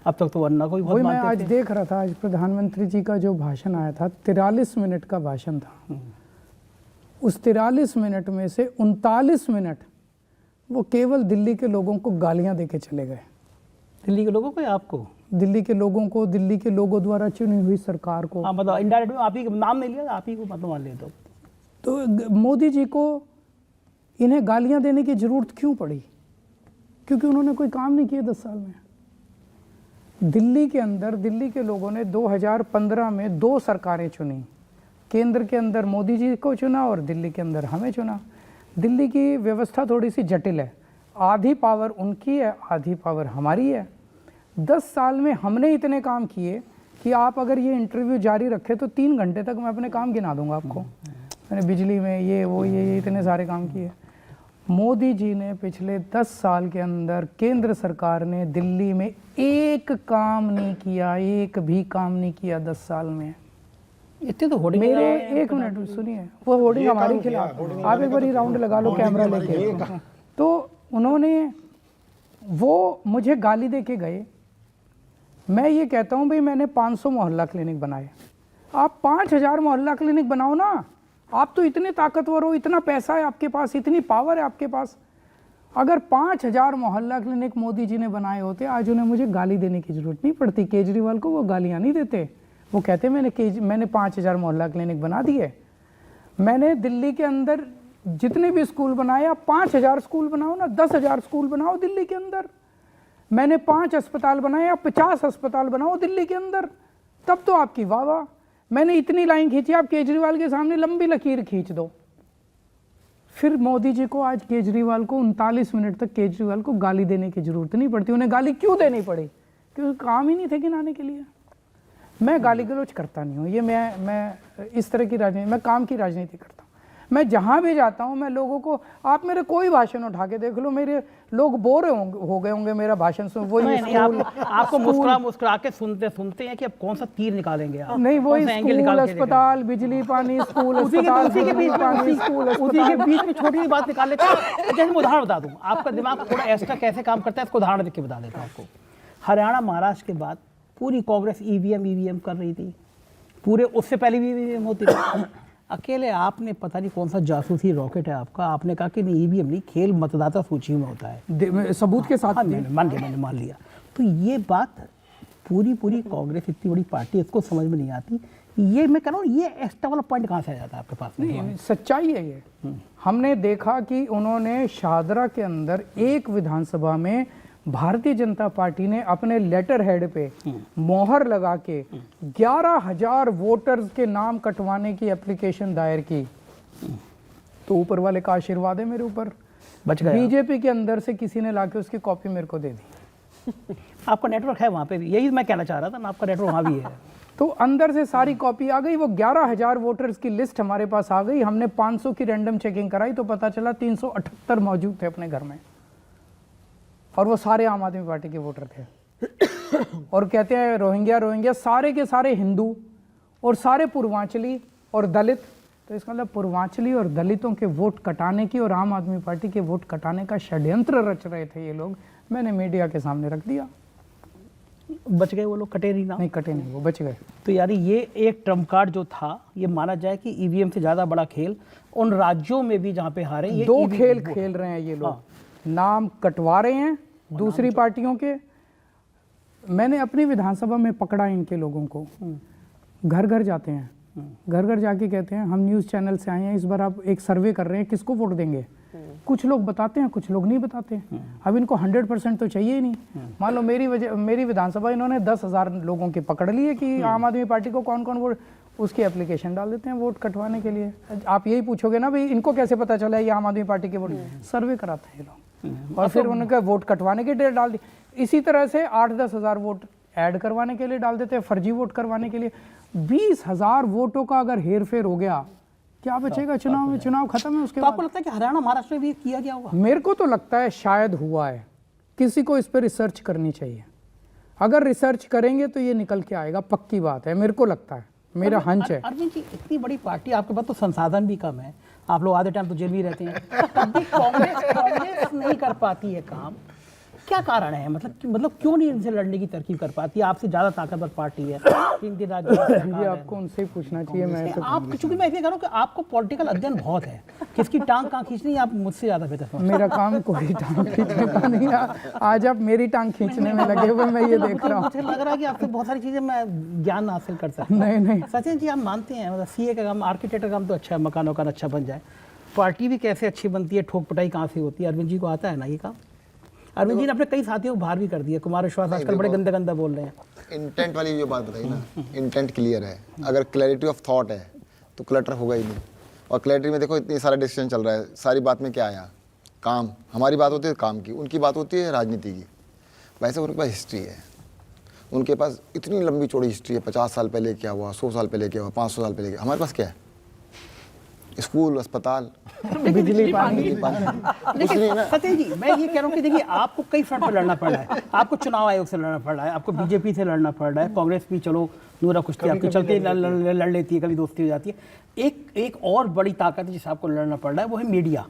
अब तक तो अन्ना को ही बहुत मानते थे। मैं आज देख रहा था, आज प्रधानमंत्री जी का जो भाषण आया था, 43 मिनट का भाषण था। उस 43 मिनट में से 39 मिनट वो केवल दिल्ली के लोगों को गालियां देके चले गए। दिल्ली के लोगों को या आपको? दिल्ली के लोगों को, दिल्ली के लोगों द्वारा चुनी हुई सरकार को। हाँ, मतलब इनडायरेक्ट में आप ही नाम नहीं लिया, आप ही को मतलब मान ले। तो तो मोदी जी को इन्हें गालियां देने की ज़रूरत क्यों पड़ी? क्योंकि उन्होंने कोई काम नहीं किया 10 साल में। दिल्ली के अंदर दिल्ली के लोगों ने 2015 में 2 सरकारें चुनी, केंद्र के अंदर मोदी जी को चुना और दिल्ली के अंदर हमें चुना। दिल्ली की व्यवस्था थोड़ी सी जटिल है, आधी पावर उनकी है, आधी पावर हमारी है। 10 साल में हमने इतने काम किए कि आप अगर ये इंटरव्यू जारी रखे तो 3 घंटे तक मैं अपने काम गिना दूंगा आपको। मैंने बिजली में ये वो ये इतने सारे काम किए। मोदी जी ने पिछले 10 साल के अंदर केंद्र सरकार ने दिल्ली में एक काम नहीं किया, एक भी काम नहीं किया 10 साल में। इतने तो होर्डिंग मेरे एक मिनट सुनिए, वो होर्डिंग हमारे खिलाफ, आप एक बार राउंड लगा लो कैमरा लेके। तो उन्होंने वो मुझे गाली दे के गए। मैं ये कहता हूँ भाई मैंने 500 मोहल्ला क्लिनिक बनाए, आप 5000 मोहल्ला क्लिनिक बनाओ ना। आप तो इतने ताकतवर हो, इतना पैसा है आपके पास, इतनी पावर है आपके पास। अगर 5000 मोहल्ला क्लिनिक मोदी जी ने बनाए होते, आज उन्हें मुझे गाली देने की जरूरत नहीं पड़ती। केजरीवाल को वो गालियाँ नहीं देते, वो कहते मैंने 5000 मोहल्ला क्लिनिक बना दिए। मैंने दिल्ली के अंदर जितने भी स्कूल बनाए, आप 5000 स्कूल बनाओ ना, 10,000 स्कूल बनाओ दिल्ली के अंदर। मैंने 5 अस्पताल बनाए, आप 50 अस्पताल बनाओ दिल्ली के अंदर, तब तो आपकी वाह वाह। मैंने इतनी लाइन खींची, आप केजरीवाल के सामने लंबी लकीर खींच दो। फिर मोदी जी को आज केजरीवाल को 39 मिनट तक केजरीवाल को गाली देने की जरूरत नहीं पड़ती। उन्हें गाली क्यों देनी पड़ी? क्योंकि काम ही नहीं थे गिनाने के लिए। मैं गाली गलौज करता नहीं हूँ, ये मैं इस तरह की राजनीति, मैं काम की राजनीति करता हूँ। मैं जहाँ भी जाता हूँ मैं लोगों को, आप मेरे कोई भाषण उठा के देख लो, मेरे लोग बोर हो गए होंगे मेरा भाषण सुन। वही आपको मुस्कुरा के सुनते हैं कि अब कौन सा तीर निकालेंगे आप? नहीं, वही स्कूल, अस्पताल, बिजली, पानी, स्कूल, अस्पताल, उसी के बीच में छोटी सी बात निकाल लेते हैं। जैसे मैं उदाहरण बता दूं, आपका दिमाग थोड़ा एक्स्ट्रा कैसे काम करता है इसको उदाहरण देके बता देता हूं आपको। हरियाणा महाराष्ट्र के बाद पूरी कांग्रेस ईवीएम कर रही थी, पूरे उससे पहले भी ईवीएम होती थी। अकेले आपने पता नहीं कौन सा जासूसी रॉकेट है आपका, आपने कहा कि नहीं ईवीएम नहीं, खेल मतदाता सूची में होता है, सबूत के साथ। मैंने मान लिया। तो ये बात पूरी कांग्रेस इतनी बड़ी पार्टी, इसको समझ में नहीं आती। ये मैं कह रहा हूँ, ये एक्स्ट्रा वाला पॉइंट कहाँ से आ जाता है आपके पास? नहीं, सच्चाई है ये। हमने देखा कि उन्होंने शाहदरा के अंदर एक विधानसभा में भारतीय जनता पार्टी ने अपने लेटर हेड पे मोहर लगा के 11,000 वोटर्स के नाम कटवाने की एप्लीकेशन दायर की। तो ऊपर वाले का आशीर्वाद है मेरे ऊपर, बच गया। बीजेपी के अंदर से किसी ने लाके उसकी कॉपी मेरे को दे दी। आपका नेटवर्क है वहाँ पे भी, यही मैं कहना चाह रहा था ना, आपका नेटवर्क वहाँ भी है। तो अंदर से सारी कॉपी आ गई, वो 11,000 वोटर्स की लिस्ट हमारे पास आ गई। हमने 500 की रैंडम चेकिंग कराई तो पता चला 378 मौजूद थे अपने घर में, और वो सारे आम आदमी पार्टी के वोटर थे। और कहते हैं रोहिंग्या सारे के सारे हिंदू और सारे पूर्वांचली और दलित। तो इसका मतलब पूर्वांचली और दलितों के वोट कटाने की और आम आदमी पार्टी के वोट कटाने का षड्यंत्र रच रहे थे ये लोग। मैंने मीडिया के सामने रख दिया। बच गए वो लोग, कटे नहीं ना? नहीं कटे नहीं, वो बच गए। तो यानी ये एक ट्रम्प कार्ड जो था, ये माना जाए कि ईवीएम से ज़्यादा बड़ा खेल उन राज्यों में भी जहाँ पे हारे, ये 2 खेल खेल रहे हैं ये लोग। हाँ। नाम कटवा रहे हैं दूसरी पार्टियों के। मैंने अपनी विधानसभा में पकड़ा इनके लोगों को, घर घर जाते हैं, घर घर जाके कहते हैं हम न्यूज़ चैनल से आए हैं, इस बार आप एक सर्वे कर रहे हैं किसको वोट देंगे। कुछ लोग बताते हैं, कुछ लोग नहीं बताते। अब इनको 100% तो चाहिए ही नहीं। मान लो मेरी विधानसभा इन्होंने 10,000 लोगों की पकड़ ली है कि आम आदमी पार्टी को कौन कौन वोट, उसकी एप्लीकेशन डाल देते हैं वोट कटवाने के लिए। आप यही पूछोगे ना भाई इनको कैसे पता चला ये आम आदमी पार्टी के वोट, सर्वे कराते हैं ये लोग, और फिर उनका वोट कटवाने के लिए डाल दी। इसी तरह से 8-10 हज़ार वोट ऐड करवाने के लिए डाल देते हैं, फर्जी वोट करवाने के लिए। 20,000 वोटों का अगर हेर फेर हो गया, क्या बचेगा चुनाव में? चुनाव खत्म है उसके बाद। आपको लगता है कि हरियाणा महाराष्ट्र में भी किया गया होगा? मेरे को तो लगता है शायद हुआ है। किसी को इस पर रिसर्च करनी चाहिए। अगर रिसर्च करेंगे तो ये निकल के आएगा, पक्की बात है, मेरे को लगता है, मेरा हंच है। अरविंद जी, इतनी बड़ी पार्टी, आपके पास तो संसाधन भी कम है, आप लोग आधे टाइम तो जेल में रहते हैं, कांग्रेस नहीं कर पाती है काम, क्या कारण है? मतलब क्यों नहीं इनसे लड़ने की तरकीब कर पाती? आपसे ज्यादा ताकतवर पार्टी है, 3 राज्य ये आपको उनसे ही पूछना चाहिए। मैं आप, चूंकि मैं इसलिए कह रहा हूँ कि आपको पॉलिटिकल अध्ययन बहुत है, किसकी टांग कहाँ खींचनी है आप मुझसे ज़्यादा बेहतर समझते मेरा काम कोई टांग खींचने का नहीं है। आज आप मेरी टांग खींचने में लगे हुए, मैं ये देख रहा हूँ। मुझे लग रहा है कि आपसे बहुत सारी चीज़ें मैं ज्ञान हासिल कर सकता हूँ। नहीं सचिन जी, आप मानते हैं मतलब सीए का काम, आर्किटेक्ट का काम तो अच्छा है, मकान वकान अच्छा बन जाए, पार्टी भी कैसे अच्छी बनती है, ठोक पटाई कहाँ से होती है, अरविंद जी को आता है ना ये काम? अरविंद जी ने अपने कई साथियों को बाहर भी कर दिया। कुमार विश्वास आजकल बड़े गंदा गंदा बोल रहे हैं। इंटेंट वाली जो बात बताई ना, इंटेंट क्लियर है, अगर क्लैरिटी ऑफ थॉट है तो क्लटर होगा ही नहीं। और क्लैरिटी में देखो इतनी सारा डिसीजन चल रहा है, सारी बात में क्या आया, काम, हमारी बात होती है काम की, उनकी बात होती है राजनीति की। वैसे उनके पास हिस्ट्री है, उनके पास इतनी लंबी चौड़ी हिस्ट्री है, 50 साल पहले क्या हुआ, 100 साल पहले क्या हुआ, 500 साल पहले क्या। हमारे पास क्या है, स्कूल, अस्पताल, बिजली पानी। लेकिन सत्येंद्र जी, मैं ये कह रहा हूँ कि देखिए आपको कई फ्रंट पर लड़ना पड़ रहा है। आपको चुनाव आयोग से लड़ना पड़ रहा है, आपको बीजेपी से लड़ना पड़ रहा है, कांग्रेस भी चलो नूरा कुश्ती आपकी चलती लड़ लेती है, कभी दोस्ती हो जाती है। एक और बड़ी ताकत है जिससे आपको लड़ना पड़ रहा है, वो है मीडिया।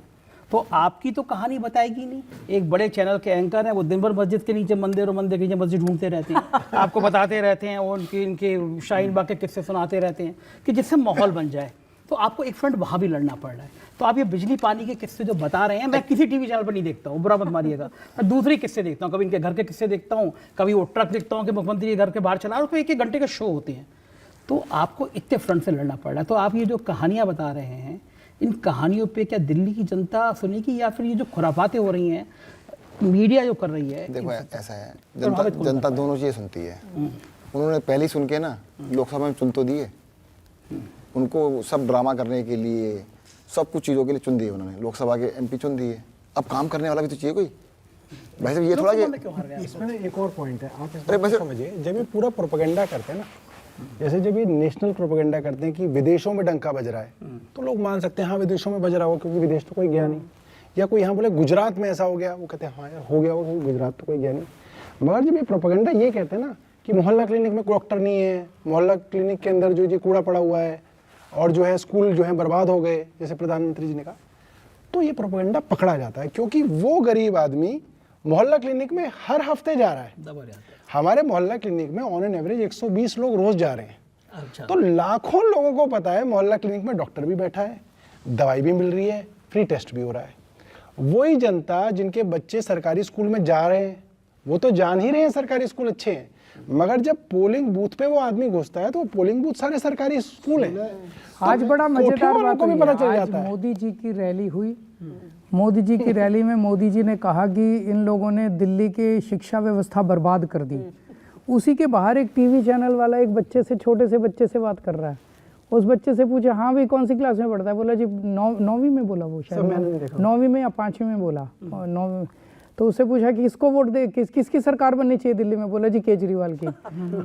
तो आपकी तो कहानी बताएगी नहीं। एक बड़े चैनल के एंकर हैं, वो दिन भर मस्जिद के नीचे मंदिर और मंदिर के नीचे मस्जिद ढूंढते रहते हैं, आपको बताते रहते हैं, और इनके शाहीन बाग के किस्से सुनाते रहते हैं कि जिससे माहौल बन जाए। तो आपको एक फ्रंट वहाँ भी लड़ना पड़ रहा है। तो आप ये बिजली पानी के किस्से जो बता रहे हैं, मैं किसी टीवी चैनल पर नहीं देखता हूँ, बुरा मत मारिएगा, मैं दूसरे किस्से देखता हूँ। कभी इनके घर के किस्से देखता हूँ, कभी वो ट्रक देखता हूँ कि मुख्यमंत्री के घर के बाहर चला रहा है, तो एक घंटे के शो होते हैं। तो आपको इतने फ्रंट से लड़ना पड़ रहा है। तो आप ये जो कहानियाँ बता रहे हैं, इन कहानियों पे क्या दिल्ली की जनता सुनेगी, या फिर ये जो खुराफातें हो रही हैं मीडिया जो कर रही है? देखो ऐसा है, जनता दोनों चीज़ें सुनती है। उन्होंने पहले ही सुन के ना लोकसभा में चुन तो दिए, उनको सब ड्रामा करने के लिए, सब कुछ चीज़ों के लिए चुन दिए उन्होंने, लोकसभा के एमपी चुन दिए। अब काम करने वाला भी तो चाहिए कोई। वैसे ये थोड़ा इसमें ना एक और पॉइंट है, आप इस बात को समझिए। जब ये पूरा प्रोपेगेंडा करते हैं ना, जैसे जब ये नेशनल प्रोपेगेंडा करते हैं कि विदेशों में डंका बज रहा है, तो लोग मान सकते हैं हाँ विदेशों में बज रहा हो क्योंकि विदेश तो कोई गया नहीं। या कोई यहाँ बोले गुजरात में ऐसा हो गया, वो कहते हैं हाँ यार हो गया हो, क्योंकि गुजरात तो कोई गया नहीं। मगर जब ये प्रोपेगेंडा ये कहते हैं ना कि मोहल्ला क्लिनिक में डॉक्टर नहीं है, मोहल्ला क्लिनिक के अंदर जो ये कूड़ा पड़ा हुआ है, और जो है स्कूल जो है बर्बाद हो गए, जैसे प्रधानमंत्री जी ने कहा, तो ये प्रोपेगेंडा पकड़ा जाता है। क्योंकि वो गरीब आदमी मोहल्ला क्लिनिक में हर हफ्ते जा रहा है। हमारे मोहल्ला क्लिनिक में ऑन एन एवरेज 120 लोग रोज जा रहे हैं। अच्छा। तो लाखों लोगों को पता है मोहल्ला क्लिनिक में डॉक्टर भी बैठा है, दवाई भी मिल रही है, फ्री टेस्ट भी हो रहा है। वही जनता जिनके बच्चे सरकारी स्कूल में जा रहे हैं, वो तो जान ही रहे हैं सरकारी स्कूल अच्छे हैं, मगर जब पोलिंग बूथ पे वो आदमी घुसता है तो पोलिंग बूथ सारे सरकारी स्कूल हैं। आज बड़ा मजेदार बात को भी पता चल आज जाता है। मोदी जी की रैली हुई। मोदी जी की रैली में मोदी जी ने कहा कि इन लोगों ने दिल्ली की शिक्षा व्यवस्था बर्बाद कर दी। उसी के बाहर एक टीवी चैनल वाला एक बच्चे से, छोटे से बच्चे से बात कर रहा है। उस बच्चे से पूछा हाँ भाई कौन सी क्लास में पढ़ता है? बोला जी 9वीं में। बोला वो शायद 9वीं में या 5वीं में बोला, 9वीं। तो उससे पूछा कि किसको वोट दे, किसकी सरकार बननी चाहिए दिल्ली में? बोला जी केजरीवाल की।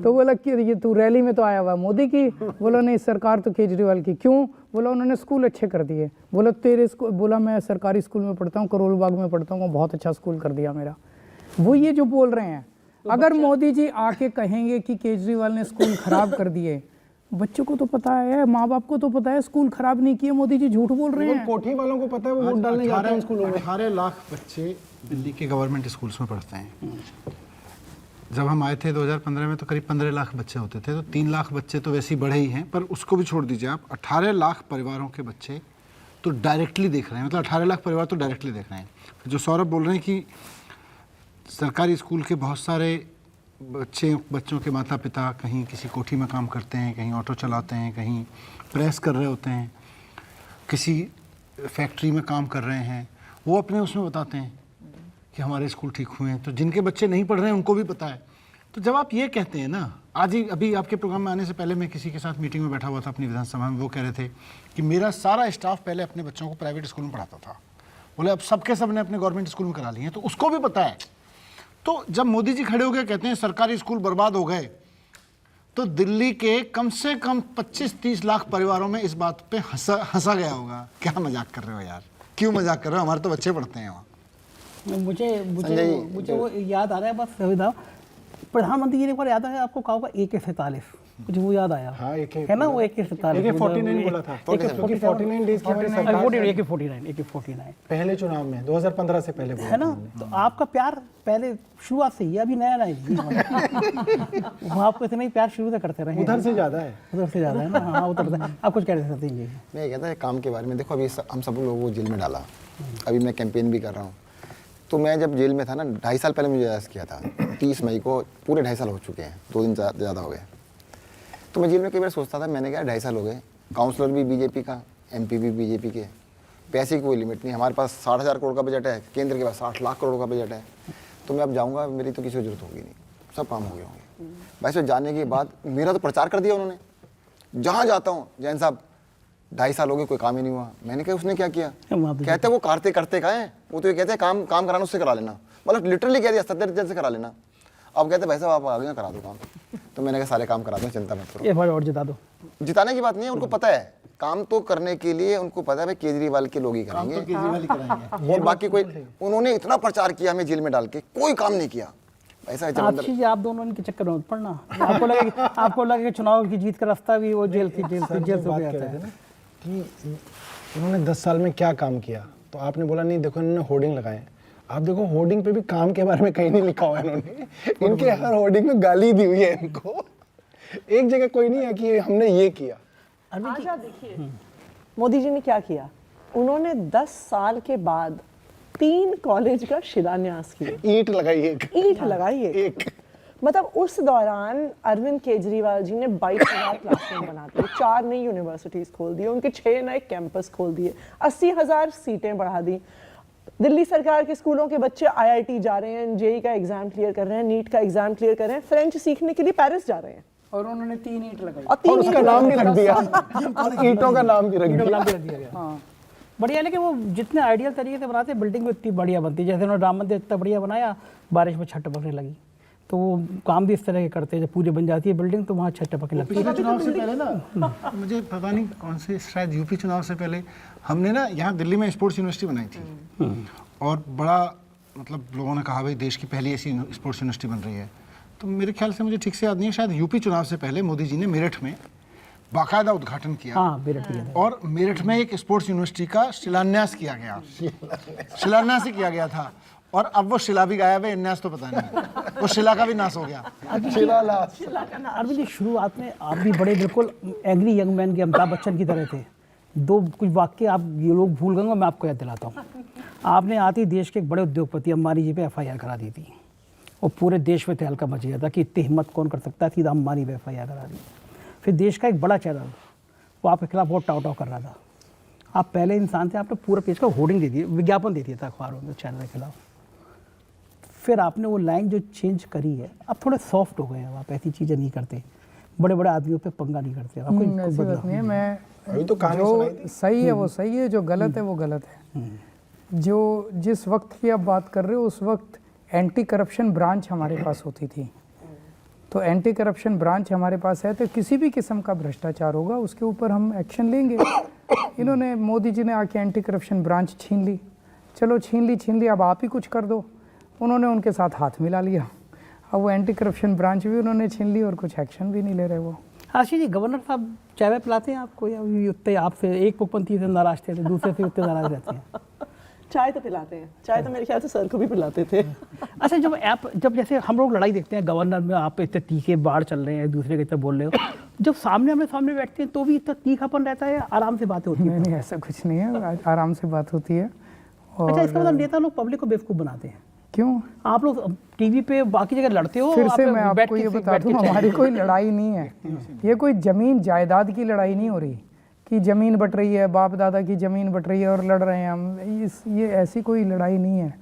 तो बोला कि ये तू रैली में तो आया हुआ मोदी की? बोला नहीं सरकार तो केजरीवाल की। क्यों? बोला उन्होंने स्कूल अच्छे कर दिए। बोला तेरे स्कूल? बोला मैं सरकारी स्कूल में पढ़ता हूँ, करोल बाग में पढ़ता हूँ, बहुत अच्छा स्कूल कर दिया मेरा। वो ये जो बोल रहे हैं, अगर मोदी जी आके कहेंगे कि केजरीवाल ने स्कूल खराब कर दिए, बच्चों को तो पता है, माँ बाप को तो पता है स्कूल खराब नहीं किए, मोदी जी झूठ बोल रहे हैं। कोठी वालों को पता है, वो वोट डालने जाते हैं स्कूलों में। 18 लाख बच्चे दिल्ली के गवर्नमेंट स्कूल्स में पढ़ते हैं। जब हम आए थे 2015 में तो करीब 15 लाख बच्चे होते थे, तो 3 लाख बच्चे तो वैसे ही बढ़े ही हैं, पर उसको भी छोड़ दीजिए आप। 18 लाख परिवारों के बच्चे तो डायरेक्टली देख रहे हैं, मतलब 18 लाख परिवार तो डायरेक्टली देख रहे हैं। जो सौरभ बोल रहे हैं कि सरकारी स्कूल के बहुत सारे बच्चों के माता पिता कहीं किसी कोठी में काम करते हैं, कहीं ऑटो चलाते हैं, कहीं प्रेस कर रहे होते हैं, किसी फैक्ट्री में काम कर रहे हैं, वो अपने उसमें बताते हैं कि हमारे स्कूल ठीक हुए हैं। तो जिनके बच्चे नहीं पढ़ रहे हैं उनको भी पता है। तो जब आप ये कहते हैं ना, आज ही अभी आपके प्रोग्राम में आने से पहले मैं किसी के साथ मीटिंग में बैठा हुआ था अपनी विधानसभा में, वो कह रहे थे कि मेरा सारा स्टाफ पहले अपने बच्चों को प्राइवेट स्कूल में पढ़ाता था, बोले अब सबके सब ने अपने गवर्नमेंट स्कूल में करा लिए हैं, तो उसको भी पता है। तो जब मोदी जी खड़े हो गए कहते हैं सरकारी स्कूल बर्बाद हो गए, तो दिल्ली के कम से कम 25-30 लाख परिवारों में इस बात पे हंसा गया होगा। क्या मजाक कर रहे हो यार, क्यों मजाक कर रहे हो, हमारे तो बच्चे पढ़ते हैं वहाँ। मुझे वो याद आ रहा है बस, प्रधानमंत्री जी ने एक बार याद है आपको, कहा होगा AK-47 कुछ वो याद आया हाँ, है ना वो AK-47 AK-49 बोला था क्योंकि 49 डेज की हमारी सरकार AK-49 पहले चुनाव में 2015 से पहले बोला है ना। तो आपका प्यार पहले शुरुआत से ही, अभी नया नहीं वो आपको इतना ही प्यार शुरू से करते रहे, उधर से ज्यादा है। उधर से ज़्यादा है ना। हाँ उधर से आप कुछ कह सकते हैं जी। मैं ये कहता है काम के बारे में, देखो अभी हम सब लोगों को जेल में डाला, अभी मैं कैंपेन भी कर रहा हूँ। तो मैं जब जेल में था ना 2.5 साल पहले मुझे अरेस्ट किया था, 30 मई को पूरे 2.5 साल हो चुके हैं, 2 दिन ज़्यादा हो गए। तो मैं जेल में कई बार सोचता था, मैंने कहा 2.5 साल हो गए, काउंसलर भी बीजेपी का, MP भी बीजेपी के, पैसे की कोई लिमिट नहीं, हमारे पास 60,000 करोड़ का बजट है, केंद्र के पास 60 लाख करोड़ का बजट है। तो मैं अब जाऊँगा, मेरी तो किसी को जरूरत होगी नहीं, सब काम हो गए होंगे। भाई साहब जाने के बाद मेरा तो प्रचार कर दिया उन्होंने, जहाँ जाता हूँ जैन साहब 2.5 साल हो गए कोई काम ही नहीं हुआ। मैंने कहा उसने क्या किया, कहते वो करते का है, वो तो ये कहते हैं काम कराना उससे करा लेना, मतलब लिटरली कह दिया सत्तर से करा लेना। अब कहते भाई साहब आप आ गए करा दो काम, तो मैंने कहा सारे काम करा दो, चिंता मत करो। एक बार और जिता दो। जिताने की बात नहीं है, उनको पता है काम तो करने के लिए, उनको पता है भाई केजरीवाल के लोग ही करेंगे, केजरीवाल ही कराएंगे। और बाकी कोई, उन्होंने इतना प्रचार किया हमें जेल में डाल के, कोई काम नहीं किया। ऐसा अच्छी आप दोनों इनके चक्कर में मत पड़ना। आपको लगे कि चुनाव की जीत का रास्ता भी वो जेल से होके आता है कि उन्होंने 10 साल में क्या काम किया। तो आपने बोला नहीं, देखो इन्होंने होर्डिंग लगाए, आप देखो होर्डिंग पे भी काम के बारे में कहीं नहीं लिखा हुआ है इन्होंने, इनके हर होर्डिंग में गाली दी हुई है इनको, एक जगह कोई नहीं है कि हमने ये किया। आज आप देखिए मोदी जी ने क्या किया, उन्होंने 10 साल के बाद 3 कॉलेज का शिलान्यास किया, ईंट लगाई एक। मतलब उस दौरान अरविंद केजरीवाल जी ने 22,000 क्लासरूम बना दिए, 4 नई यूनिवर्सिटीज खोल दी, उनके 6 नए कैंपस खोल दिए, 80,000 सीटें बढ़ा दी। दिल्ली सरकार के स्कूलों के बच्चे IIT जा रहे हैं, JEE का एग्जाम क्लियर कर रहे हैं, नीट का एग्जाम क्लियर कर रहे हैं, फ्रेंच सीखने के लिए पेरिस जा रहे हैं। और उन्होंने 3 ईंट लगाई और उसका नाम भी रख दिया, ईंटों का नाम भी रख दिया। हाँ बढ़िया, लेकिन वो जितने आइडियल तरीके से बनाते बिल्डिंग भी उतनी बढ़िया बनती। जैसे उन्होंने राम मंदिर इतना बढ़िया बनाया, बारिश में छत टपकने लगी, तो वो काम भी इस तरह के करते हैं। जब पूरी बन जाती है बिल्डिंग तो वहाँ छत टपकने लगती है। पिछले चुनाव से पहले ना मुझे पता नहीं कौन से, शायद यूपी चुनाव से पहले हमने ना यहाँ दिल्ली में स्पोर्ट्स यूनिवर्सिटी बनाई थी, और बड़ा मतलब लोगों ने कहा भाई देश की पहली ऐसी स्पोर्ट्स यूनिवर्सिटी बन रही है। तो मेरे ख्याल से, मुझे ठीक से याद नहीं है, शायद यूपी चुनाव से पहले मोदी जी ने मेरठ में बाकायदा उद्घाटन किया। हाँ मेरठ में, और मेरठ में एक स्पोर्ट्स यूनिवर्सिटी का शिलान्यास किया गया, शिलान्यास ही किया गया था। और अब वो शिला भी गायब है, न्यास तो पता नहीं, वो शिला का भी नाश हो गया। अरविंद जी शुरुआत में आप भी बड़े बिल्कुल एंग्री यंग मैन के अमिताभ बच्चन की तरह थे। दो कुछ वाक्य आप ये लोग भूल गए, मैं आपको याद दिलाता हूँ। आपने आते ही देश के एक बड़े उद्योगपति अंबानी जी पे FIR करा दी थी, और पूरे देश में तहलका मच गया था कि इतनी हिम्मत कौन कर सकता है, सीधा अंबानी पे FIR करा दी। फिर देश का एक बड़ा चैनल वो आपके खिलाफ बहुत टाव कर रहा था, आप पहले इंसान थे, आपने पूरा पेज का होर्डिंग दे दिया, विज्ञापन दे दिया था अखबारों में चैनल के खिलाफ। फिर आपने वो लाइन जो चेंज करी है, अब थोड़े सॉफ्ट हो गए हैं, आप ऐसी चीज़ें नहीं करते, बड़े बड़े आदमियों पे पंगा नहीं करते। ऐसी बात नहीं है, मैं अभी तो कहानी सुनाई थी। जो सही है वो सही है, जो गलत है वो गलत है। जो जिस वक्त की आप बात कर रहे हो उस वक्त एंटी करप्शन ब्रांच हमारे पास होती थी, तो एंटी करप्शन ब्रांच हमारे पास है, तो किसी भी किस्म का भ्रष्टाचार होगा उसके ऊपर हम एक्शन लेंगे। इन्होंने, मोदी जी ने आके एंटी करप्शन ब्रांच छीन ली, चलो छीन ली, अब आप ही कुछ कर दो। उन्होंने उनके साथ हाथ मिला लिया, अब वो एंटी करप्शन ब्रांच भी उन्होंने छीन ली और कुछ एक्शन भी नहीं ले रहे वो। आशीष जी, गवर्नर साहब चाय वाय पिलाते हैं आपको, या उतने आपसे एक पुकपंथी से नाराज थे, दूसरे से उतने नाराज रहते हैं? चाय तो पिलाते हैं, चाय तो मेरे ख्याल से सर को भी पिलाते थे। अच्छा, जब जैसे हम लोग लड़ाई देखते हैं गवर्नर में, आप इतने तीखे बाढ़ चल रहे हैं, दूसरे के इतना बोल रहे हो, जब सामने बैठते हैं तो भी इतना तीखापन रहता है, आराम से बातें होती हैं? नहीं, ऐसा कुछ नहीं है, आराम से बात होती है। अच्छा, इसका मतलब नेता लोग पब्लिक को बेवकूफ़ बनाते हैं? क्यों? आप लोग टीवी पे बाकी जगह लड़ते हो, फिर से मैं आपको ये बता दूं, हमारी कोई लड़ाई नहीं है, ये कोई जमीन जायदाद की लड़ाई नहीं हो रही कि ज़मीन बट रही है, बाप दादा की ज़मीन बट रही है और लड़ रहे हैं हम। ये ऐसी कोई लड़ाई नहीं है,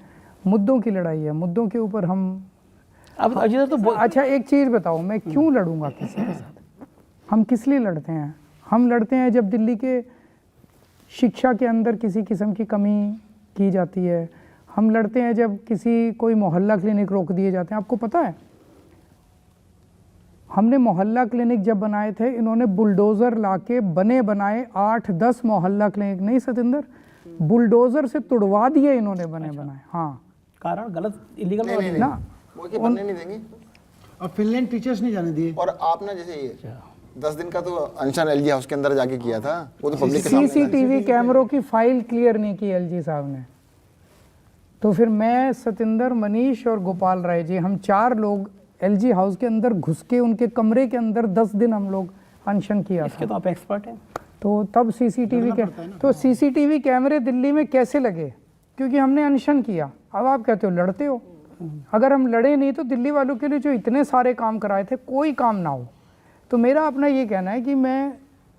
मुद्दों की लड़ाई है, मुद्दों के ऊपर हम। अब अजय तो अच्छा एक चीज़ बताओ, मैं क्यों लड़ूंगा किसी के साथ? हम किस लिए लड़ते हैं? हम लड़ते हैं जब दिल्ली के शिक्षा के अंदर किसी किस्म की कमी की जाती है, हम लड़ते हैं जब कोई मोहल्ला क्लिनिक रोक दिए जाते हैं। आपको पता है, हमने मोहल्ला क्लिनिक जब बनाए थे, इन्होंने बुलडोज़र लाके बनाए 8-10 मोहल्ला क्लिनिक, नहीं सतेंद्र, बुलडोज़र से तुड़वा दिए इन्होंने बनाए। हाँ, कारण गलत, इलीगल नहीं, ना, वो बनने नहीं देंगे। और फिनलैंड टीचर्स नहीं जाने दिए। और आपने जैसे ये 10 दिन का तो अनशन एलजी हाउस के अंदर जाके किया था, वो तो पब्लिक के सामने था। सीसीटीवी कैमरों की फाइल क्लियर नहीं की एलजी साहब ने। तो फिर मैं, सतिंदर, मनीष और गोपाल राय जी, हम 4 लोग एलजी हाउस के अंदर घुस के उनके कमरे के अंदर 10 दिन हम लोग अनशन किया इसके था। तो आप एक्सपर्ट हैं। तो तब सीसीटीवी कैमरे दिल्ली में कैसे लगे? क्योंकि हमने अनशन किया। अब आप कहते हो लड़ते हो, अगर हम लड़े नहीं तो दिल्ली वालों के लिए जो इतने सारे काम कराए थे कोई काम ना हो। तो मेरा अपना ये कहना है कि मैं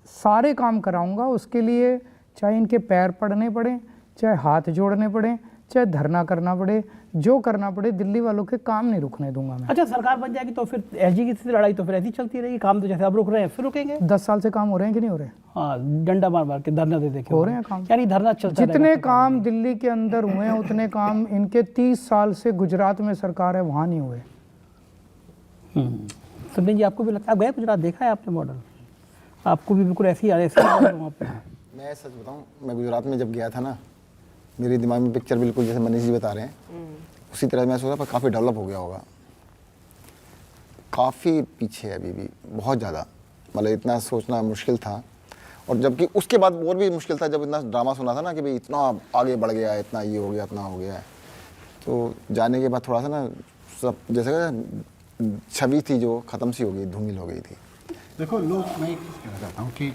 सारे काम कराऊंगा, उसके लिए चाहे इनके पैर पड़ने पड़े, चाहे हाथ जोड़ने पड़े, चाहे धरना करना पड़े, जो करना पड़े, दिल्ली वालों के काम नहीं रुकने दूंगा मैं। अच्छा, सरकार बन जाएगी तो फिर एलजी की लड़ाई तो फिर ऐसी चलती रहेगी, काम तो जैसे अब रुक रहे हैं फिर रुकेंगे। 10 साल से काम हो रहे हैं कि नहीं हो रहे? हाँ, डंडा मार मार के धरना दे के हो रहे हैं काम। यानी धरना चलता जितने काम दिल्ली के अंदर हुए हैं उतने काम इनके 30 साल से गुजरात में सरकार है वहाँ नहीं हुए। संजय जी, आपको भी लगता है, आप गए गुजरात, देखा है आपने मॉडल? आपको भी बिल्कुल ऐसी वहाँ पे? मैं सच बताऊं, मैं गुजरात में जब गया था ना, मेरे दिमाग में पिक्चर बिल्कुल जैसे मनीष जी बता रहे हैं उसी तरह मैं सोचा, पर काफ़ी डेवलप हो गया होगा। काफ़ी पीछे है अभी भी, बहुत ज़्यादा, मतलब इतना सोचना मुश्किल था। और जबकि उसके बाद और भी मुश्किल था जब इतना ड्रामा सुना था ना कि भाई इतना आगे बढ़ गया है, इतना ये हो गया, इतना हो गया है। तो जाने के बाद थोड़ा सा ना सब जैसे छवि थी जो ख़त्म सी हो गई, धूमिल हो गई थी। देखो लोग, मैं एक चीज़ कहना चाहता हूँ कि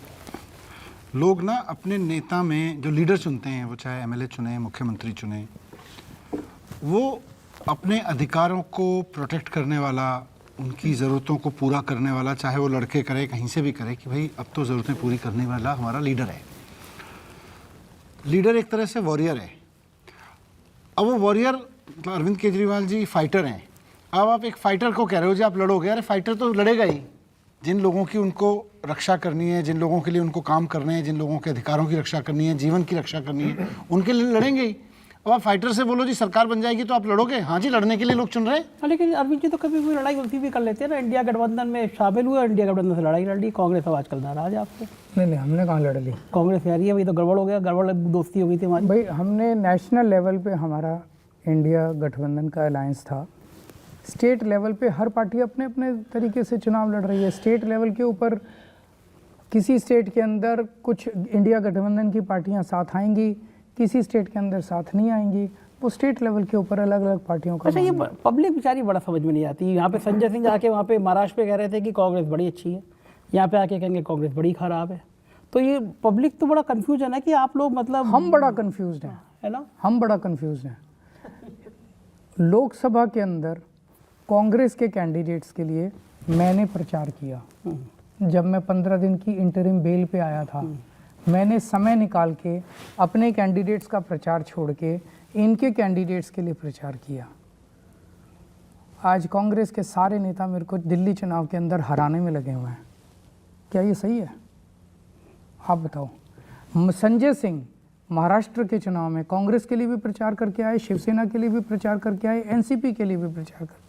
लोग ना अपने नेता में जो लीडर चुनते हैं, वो चाहे एमएलए चुने, मुख्यमंत्री चुने, वो अपने अधिकारों को प्रोटेक्ट करने वाला, उनकी ज़रूरतों को पूरा करने वाला, चाहे वो लड़के करे, कहीं से भी करे, कि भाई अब तो ज़रूरतें पूरी करने वाला हमारा लीडर है। लीडर एक तरह से वॉरियर है। अब वो वॉरियर, मतलब अरविंद केजरीवाल जी फाइटर हैं। अब आप एक फाइटर को कह रहे हो जी आप लड़ोगे, अरे फाइटर तो लड़ेगा ही। जिन लोगों की उनको रक्षा करनी है, जिन लोगों के लिए उनको काम करने हैं, जिन लोगों के अधिकारों की रक्षा करनी है, जीवन की रक्षा करनी है, उनके लिए लड़ेंगे ही। अब आप फाइटर से बोलो जी सरकार बन जाएगी तो आप लड़ोगे? हाँ जी, लड़ने के लिए लोग चुन रहे हैं। लेकिन अरविंद जी तो कभी कोई लड़ाई उल्टी भी कर लेते हैं ना, इंडिया गठबंधन में शामिल हुए, इंडिया गठबंधन से लड़ाई लड़ ली, कांग्रेस अब आजकल नाराज है आपसे। नहीं, हमने कहाँ लड़ ली? कांग्रेस कह रही है भाई तो गड़बड़ हो गया, गड़बड़ दोस्ती हो गई थी हमारी। भाई हमने नेशनल लेवल पे हमारा इंडिया गठबंधन का अलायंस था। स्टेट लेवल पे हर पार्टी अपने अपने तरीके से चुनाव लड़ रही है। स्टेट लेवल के ऊपर किसी स्टेट के अंदर कुछ इंडिया गठबंधन की पार्टियां साथ आएंगी, किसी स्टेट के अंदर साथ नहीं आएंगी। वो स्टेट लेवल के ऊपर अलग अलग पार्टियों का। अच्छा, ये पब्लिक बेचारी बड़ा समझ में नहीं आती। यहाँ पे संजय सिंह आके वहाँ पे महाराष्ट्र पे कह रहे थे कि कांग्रेस बड़ी अच्छी है, यहाँ पे आके कहेंगे कांग्रेस बड़ी खराब है। तो ये पब्लिक तो बड़ा कंफ्यूजन है कि आप लोग, मतलब हम बड़ा कंफ्यूज हैं, है ना? हम बड़ा कंफ्यूज हैं। लोकसभा के अंदर कांग्रेस के कैंडिडेट्स के लिए मैंने प्रचार किया। जब मैं 15 दिन की इंटरिम बेल पे आया था, मैंने समय निकाल के अपने कैंडिडेट्स का प्रचार छोड़ के इनके कैंडिडेट्स के लिए प्रचार किया। आज कांग्रेस के सारे नेता मेरे को दिल्ली चुनाव के अंदर हराने में लगे हुए हैं। क्या ये सही है? आप बताओ। संजय सिंह महाराष्ट्र के चुनाव में कांग्रेस के लिए भी प्रचार करके आए, शिवसेना के लिए भी प्रचार करके आए, एनसीपी के लिए भी प्रचार करके।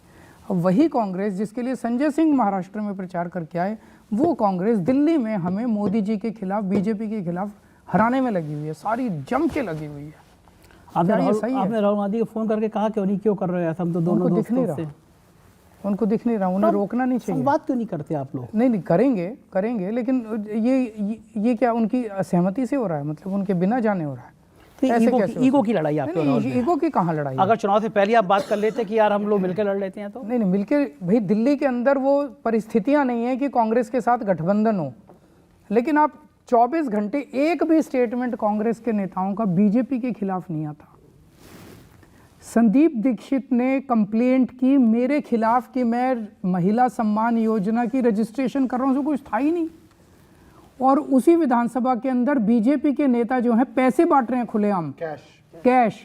अब वही कांग्रेस जिसके लिए संजय सिंह महाराष्ट्र में प्रचार करके आए, वो कांग्रेस दिल्ली में हमें मोदी जी के खिलाफ, बीजेपी के खिलाफ हराने में लगी हुई है, सारी जम के लगी हुई है। आपने सही राहुल गांधी को फोन करके कहा क्यों नहीं, क्यों कर रहे हो ऐसा? हम तो दोनों दिख नहीं रहा, उनको दिख नहीं रहा, उन्हें रोकना नहीं चाहिए। बात क्यों नहीं करते आप लोग? नहीं, करेंगे, लेकिन ये क्या उनकी सहमति से हो रहा है? मतलब उनके बिना जाने हो रहा है? तो ईगो की लड़ाई आपको? ईगो की कहाँ लड़ाई? अगर चुनाव से पहले आप बात कर लेते कि यार हम लोग मिलकर लड़ लेते हैं तो? नहीं, मिलकर भाई, दिल्ली के अंदर वो परिस्थितियां नहीं है कि कांग्रेस के साथ गठबंधन हो। लेकिन आप 24 घंटे एक भी स्टेटमेंट कांग्रेस के नेताओं का बीजेपी के खिलाफ नहीं आता। संदीप दीक्षित ने कंप्लेंट की मेरे खिलाफ कि मैं महिला सम्मान योजना की रजिस्ट्रेशन कर रहा हूँ, कुछ था ही नहीं। और उसी विधानसभा के अंदर बीजेपी के नेता जो हैं पैसे बांट रहे हैं खुलेआम, कैश,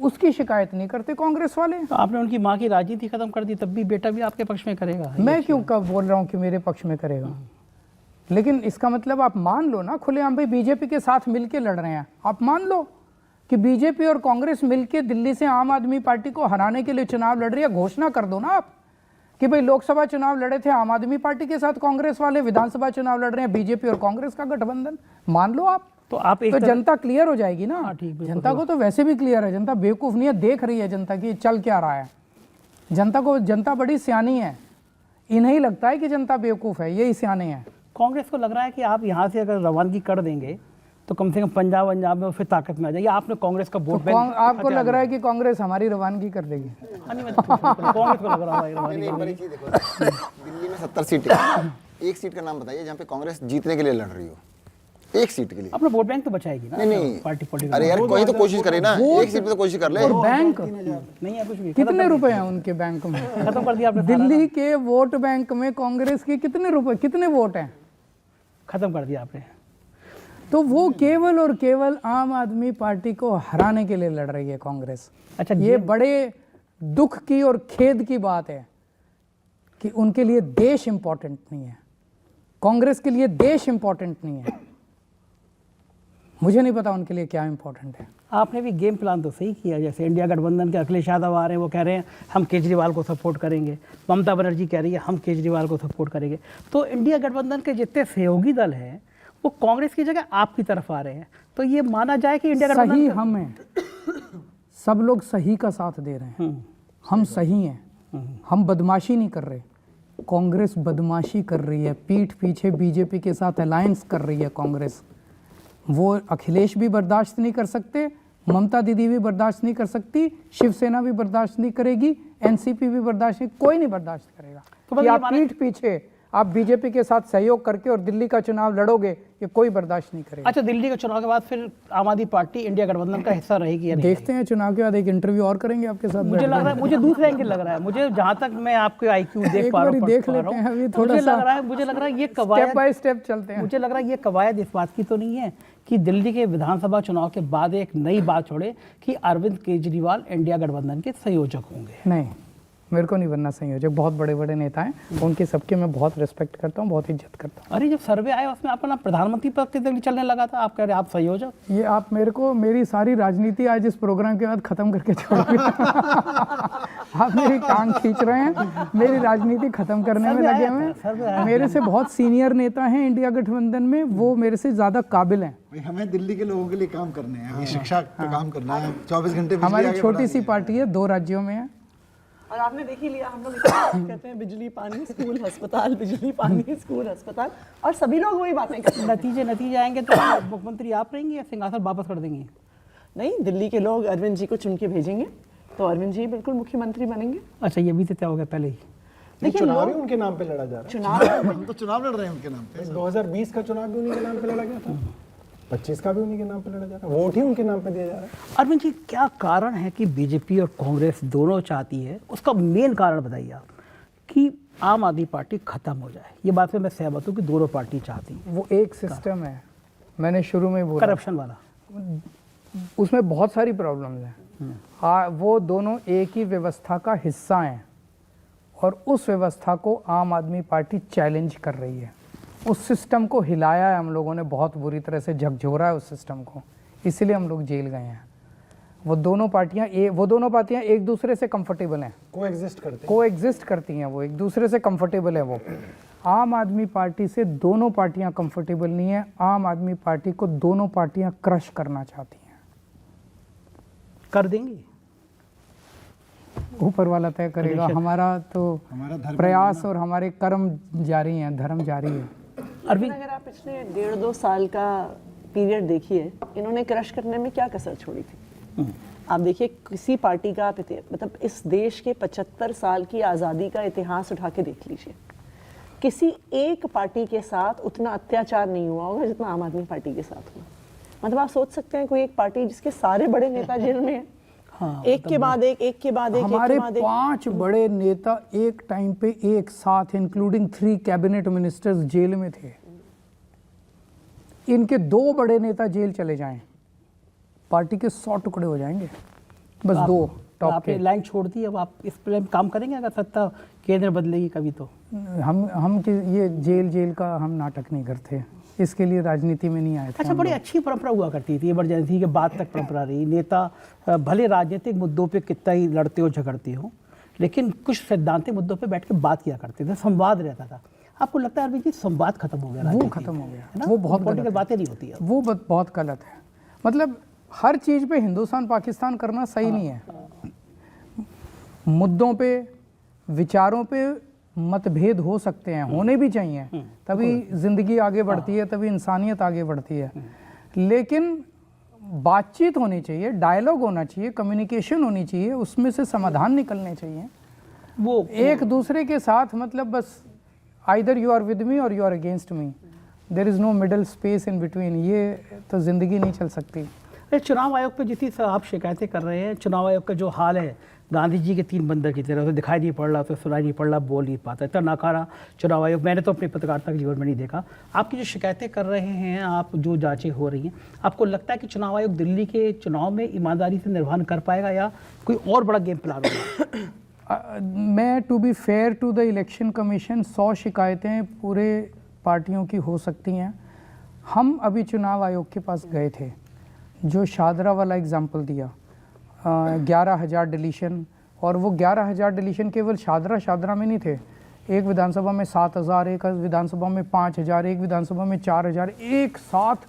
उसकी शिकायत नहीं करते कांग्रेस वाले। तो आपने उनकी मां की राजनीति खत्म कर दी, तब भी बेटा भी आपके पक्ष में करेगा? मैं क्यों कब बोल रहा हूँ कि मेरे पक्ष में करेगा? लेकिन इसका मतलब आप मान लो ना खुलेआम, भाई बीजेपी के साथ मिलके लड़ रहे हैं, आप मान लो कि बीजेपी और कांग्रेस मिलके दिल्ली से आम आदमी पार्टी को हराने के लिए चुनाव लड़ रही है। घोषणा कर दो ना आप कि भाई लोकसभा चुनाव लड़े थे आम आदमी पार्टी के साथ कांग्रेस वाले, विधानसभा चुनाव लड़ रहे हैं बीजेपी और कांग्रेस का गठबंधन, मान लो आप। तो आप एक जनता क्लियर हो जाएगी ना। जनता को तो वैसे भी क्लियर है, जनता बेवकूफ नहीं है, देख रही है जनता की चल क्या रहा है। जनता बड़ी सियानी है, इन्हें लगता है कि जनता बेवकूफ़ है, यही सियाने हैं। कांग्रेस को लग रहा है कि आप यहाँ से अगर रवानगी कर देंगे तो कम से कम पंजाब में वो फिर ताकत में आ जाएगी। आपने कांग्रेस का वोट बैंक आपको लग रहा है कि कांग्रेस हमारी रवानगी कर देगी? कांग्रेस को लग रहा है रवानगी। एक बड़ी चीज देखो, दिल्ली में 70 सीटें हैं। एक सीट का नाम बताइए जहाँ पे कांग्रेस जीतने के लिए लड़ रही हो, एक सीट के लिए। अपना वोट बैंक तो बचाएगी ना। नहीं पार्टी अरे यार कोई तो कोशिश करे ना, एक सीट पे तो कोशिश कर ले। और बैंक नहीं है कुछ भी। कितने रुपए हैं उनके बैंक में? खत्म कर दिया आपने। दिल्ली के वोट बैंक में कांग्रेस के कितने रुपए, कितने वोट हैं? खत्म कर दिया आपने। तो वो केवल और केवल आम आदमी पार्टी को हराने के लिए लड़ रही है कांग्रेस। अच्छा, ये बड़े दुख की और खेद की बात है कि उनके लिए देश इंपॉर्टेंट नहीं है, कांग्रेस के लिए देश इंपॉर्टेंट नहीं है। मुझे नहीं पता उनके लिए क्या इंपॉर्टेंट है। आपने भी गेम प्लान तो सही किया। जैसे इंडिया गठबंधन के अखिलेश यादव आ रहे हैं, वो कह रहे हैं हम केजरीवाल को सपोर्ट करेंगे। ममता बनर्जी कह रही है हम केजरीवाल को सपोर्ट करेंगे। तो इंडिया गठबंधन के जितने सहयोगी दल हैं वो कांग्रेस की जगह आपकी तरफ आ रहे हैं। तो ये माना जाए कि इंडिया गठबंधन सही हम हैं, सब लोग सही का साथ दे रहे हैं, हम सही हैं, हम बदमाशी नहीं कर रहे। कांग्रेस बदमाशी कर रही है, पीठ पीछे बीजेपी के साथ अलायंस कर रही है कांग्रेस। वो अखिलेश भी बर्दाश्त नहीं कर सकते, ममता दीदी भी बर्दाश्त नहीं कर सकती, शिवसेना भी बर्दाश्त नहीं करेगी, एनसीपी भी बर्दाश्त नहीं, कोई नहीं बर्दाश्त करेगा तो कि आप पीठ पीछे आप बीजेपी के साथ सहयोग करके और दिल्ली का चुनाव लड़ोगे, ये कोई बर्दाश्त नहीं करेगा। अच्छा, दिल्ली के चुनाव के बाद फिर आम आदमी पार्टी इंडिया गठबंधन का हिस्सा रहेगी या नहीं? देखते हैं, चुनाव के बाद एक इंटरव्यू और करेंगे आपके साथ। मुझे लग रहा है, मुझे दूसरा एंगल लग रहा है। मुझे जहां तक मैं आपके आईक्यू देख पा रहा हूं, देख लेते हैं अभी थोड़ा मुझे सा, लग रहा है ये स्टेप कवायद बाय स्टेप चलते हैं। मुझे लग रहा है ये कवायद इस बात की तो नहीं है कि दिल्ली के विधानसभा चुनाव के बाद एक नई बात छोड़े कि अरविंद केजरीवाल इंडिया गठबंधन के संयोजक होंगे। नहीं, मेरे को नहीं बनना संयोजक। बहुत बड़े बड़े नेता हैं, उनके सबके मैं बहुत रिस्पेक्ट करता हूँ, बहुत इज्जत करता हूँ। अरे जब सर्वे आया उसमें आपका नाम प्रधानमंत्री पद के लिए चलने लगा था, आप कह रहे आप संयोजक। ये आप मेरे को मेरी सारी राजनीति आज इस प्रोग्राम के बाद खत्म करके छोड़ोगे। आप मेरी टांग खींच रहे हैं, मेरी राजनीति खत्म करने में लगे हुए हैं। मेरे से बहुत सीनियर नेता हैं इंडिया गठबंधन में, वो मेरे से ज्यादा काबिल हैं। भाई हमें दिल्ली के लोगों के लिए काम करने हैं, ये शिक्षा पे काम करना है, 24 घंटे बिजली हमारी आगे छोटी बढ़ानी सी है। पार्टी है, 2 राज्यों में है। और आपने देख ही लिया, हम लोग कहते हैं बिजली पानी स्कूल अस्पताल, बिजली पानी स्कूल अस्पताल, और सभी लोग वही बातें करते हैं। नतीजे आएंगे तो मुख्यमंत्री आप रहेंगे या सिंहासन वापस कर देंगे? नहीं, दिल्ली के लोग अरविंद जी को चुन के भेजेंगे तो अरविंद जी बिल्कुल मुख्यमंत्री बनेंगे। अच्छा, ये भी तो तय हो गया पहले ही। देखिए, चुनाव ही उनके नाम पे लड़ा जा रहा है। चुनाव हम तो चुनाव लड़ रहे हैं उनके नाम पे। 2020 का चुनाव भी उन्हीं के नाम पे लड़ा गया था, 25 का भी उन्हीं के नाम पे लड़ा जा रहा है, वोट ही उनके नाम पे दिया जा रहा है। अरविंद जी, क्या कारण है कि बीजेपी और कांग्रेस दोनों चाहती है, उसका मेन कारण बताइए आप, कि आम आदमी पार्टी खत्म हो जाए? ये बात में मैं सहमत हूँ कि दोनों पार्टी चाहती है। वो एक सिस्टम है, मैंने शुरू में बोला, करप्शन वाला। उसमें बहुत सारी प्रॉब्लम्स हैं। वो दोनों एक ही व्यवस्था का हिस्सा हैं और उस व्यवस्था को आम आदमी पार्टी चैलेंज कर रही है। उस सिस्टम को हिलाया है हम लोगों ने, बहुत बुरी तरह से झकझोरा है उस सिस्टम को, इसलिए हम लोग जेल गए हैं। वो दोनों पार्टियां एक दूसरे से कंफर्टेबल हैं, कोएग्जिस्ट करती हैं, वो एक दूसरे से कंफर्टेबल है। वो आम आदमी पार्टी से दोनों पार्टियां कंफर्टेबल नहीं है। आम आदमी पार्टी को दोनों पार्टियां क्रश करना चाहती हैं। कर देंगी? ऊपर वाला तय करेगा, हमारा तो हमारा धर्म प्रयास और हमारे कर्म जारी हैं, धर्म जारी है। अरविंद, अगर आप पिछले 1.5-2 साल का पीरियड देखिए, इन्होंने क्रश करने में क्या कसर छोड़ी थी। आप देखिए, किसी पार्टी का मतलब इस देश के 75 साल की आज़ादी का इतिहास उठा के देख लीजिए, किसी एक पार्टी के साथ उतना अत्याचार नहीं हुआ होगा जितना आम आदमी पार्टी के साथ हुआ। मतलब आप सोच सकते हैं, कोई एक पार्टी जिसके सारे बड़े नेता जेल में हैं, एक के बाद एक हमारे 5 बड़े नेता एक टाइम पे एक साथ, इंक्लूडिंग 3 कैबिनेट मिनिस्टर्स, जेल में थे। इनके 2 बड़े नेता जेल चले जाएं, पार्टी के 100 टुकड़े हो जाएंगे। बस 2 टॉप आपने के। लाइन छोड़ दी, अब आप इस पे काम करेंगे अगर सत्ता केंद्र बदलेगी कभी तो? हम ये जेल का हम नाटक नहीं करते, इसके लिए राजनीति में नहीं आए थे। अच्छा, बड़ी अच्छी परंपरा हुआ करती थी, इमरजेंसी के बाद तक परंपरा रही। नेता भले राजनीतिक मुद्दों पे कितना ही लड़ते हो झगड़ते हो, लेकिन कुछ सिद्धांतिक मुद्दों पे बैठ के बात किया करते थे, संवाद रहता था। आपको लगता है अरविंद जी संवाद खत्म हो गया? वो खत्म हो गया, है ना? वो बहुत पॉलिटिकल गलत है। बातें नहीं होती है। वो बहुत गलत है। मतलब हर चीज़ पे हिंदुस्तान पाकिस्तान करना सही नहीं है। मुद्दों पे, विचारों पे मतभेद हो सकते हैं, होने भी चाहिए, तभी ज़िंदगी आगे बढ़ती है, तभी इंसानियत आगे बढ़ती है। लेकिन बातचीत होनी चाहिए, डायलॉग होना चाहिए, कम्युनिकेशन होनी चाहिए, उसमें से समाधान निकलने चाहिए। वो एक दूसरे के साथ मतलब बस either you are with me और you are against me, there is no middle space in between, ये तो ज़िंदगी नहीं चल सकती। अरे चुनाव आयोग पे जितनी आप शिकायतें कर रहे हैं, चुनाव आयोग का जो हाल है गांधी जी के 3 बंदर की तरह, उसे दिखाई नहीं पड़ रहा, तो सुनाई नहीं पड़ रहा, बोल नहीं पाता, इतना नाकारा चुनाव आयोग मैंने तो अपनी पत्रकारिता के जीवन में नहीं देखा। आपकी जो शिकायतें कर रहे हैं, आप जो जांचें हो रही हैं, आपको लगता है कि चुनाव आयोग दिल्ली के चुनाव में ईमानदारी से निर्वहन कर पाएगा या कोई और बड़ा गेम प्लान होगा? मैं to be fair to the election commission 100 शिकायतें पूरे पार्टियों की हो सकती हैं। हम अभी चुनाव आयोग के पास गए थे, जो शादरा वाला एग्जाम्पल दिया, 11,000 डिलीशन, और वो 11,000 डिलीशन केवल शादरा में नहीं थे, एक विधानसभा में 7,000, एक विधानसभा में 5,000, एक विधानसभा में 4,000, एक साथ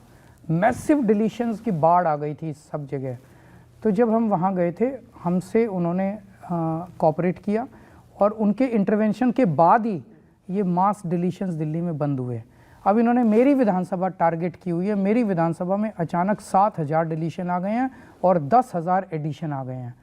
मैसिव डिलीशंस की बाढ़ आ गई थी सब जगह। तो जब हम वहाँ गए थे, हमसे उन्होंने कोऑपरेट किया और उनके इंटरवेंशन के बाद ही ये मास डिलीशंस दिल्ली में बंद हुए। अब इन्होंने मेरी विधानसभा टारगेट की हुई है, मेरी विधानसभा में अचानक 7,000 डिलीशन आ गए हैं और 10,000 एडिशन आ गए हैं।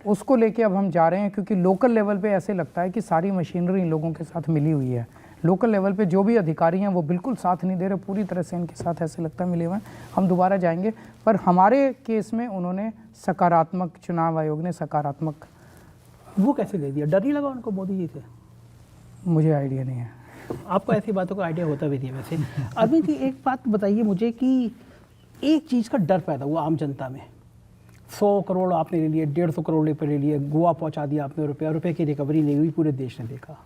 उसको लेके अब हम जा रहे हैं, क्योंकि लोकल लेवल पे ऐसे लगता है कि सारी मशीनरी इन लोगों के साथ मिली हुई है। लोकल लेवल पे जो भी अधिकारी हैं वो बिल्कुल साथ नहीं दे रहे, पूरी तरह से इनके साथ ऐसे लगता है मिले हुए हैं। हम दोबारा जाएंगे, पर हमारे केस में उन्होंने सकारात्मक, चुनाव आयोग ने सकारात्मक। वो कैसे दे दिया? डर नहीं लगा उनको मोदी जी से? मुझे आइडिया नहीं है। आपको ऐसी बातों का आइडिया होता भी नहीं है वैसे। अरविंद जी, एक बात बताइए मुझे कि एक चीज़ का डर पैदा हुआ आम जनता में। 100 करोड़ आपने ले लिए, 150 करोड़ रुपये ले लिए, गोवा पहुंचा दिया आपने, रुपये की रिकवरी नहीं हुई, पूरे देश ने देखा।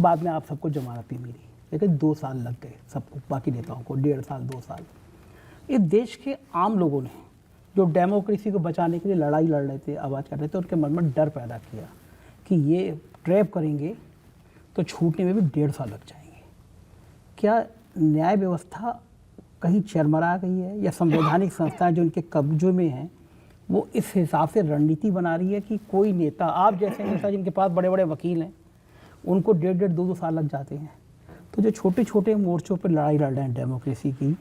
बाद में आप सबको जमानत भी मिली, लेकिन 2 साल लग गए सबको, बाकी नेताओं को 1.5 साल 2 साल। इस देश के आम लोगों ने जो डेमोक्रेसी को बचाने के लिए लड़ाई लड़ रहे थे, आवाज़ कर रहे थे, उनके मन में डर पैदा किया कि ये ट्रैप करेंगे तो छूटने में भी 1.5 साल लग जाएंगे। क्या न्याय व्यवस्था कहीं चरमरा गई है, या संवैधानिक संस्थाएं जो उनके कब्जे में हैं वो इस हिसाब से रणनीति बना रही है कि कोई नेता, आप जैसे नेता जिनके पास बड़े बड़े वकील हैं, उनको 1.5 2 साल लग जाते हैं, तो जो छोटे छोटे मोर्चों पर लड़ाई लड़ रहे हैं डेमोक्रेसी की,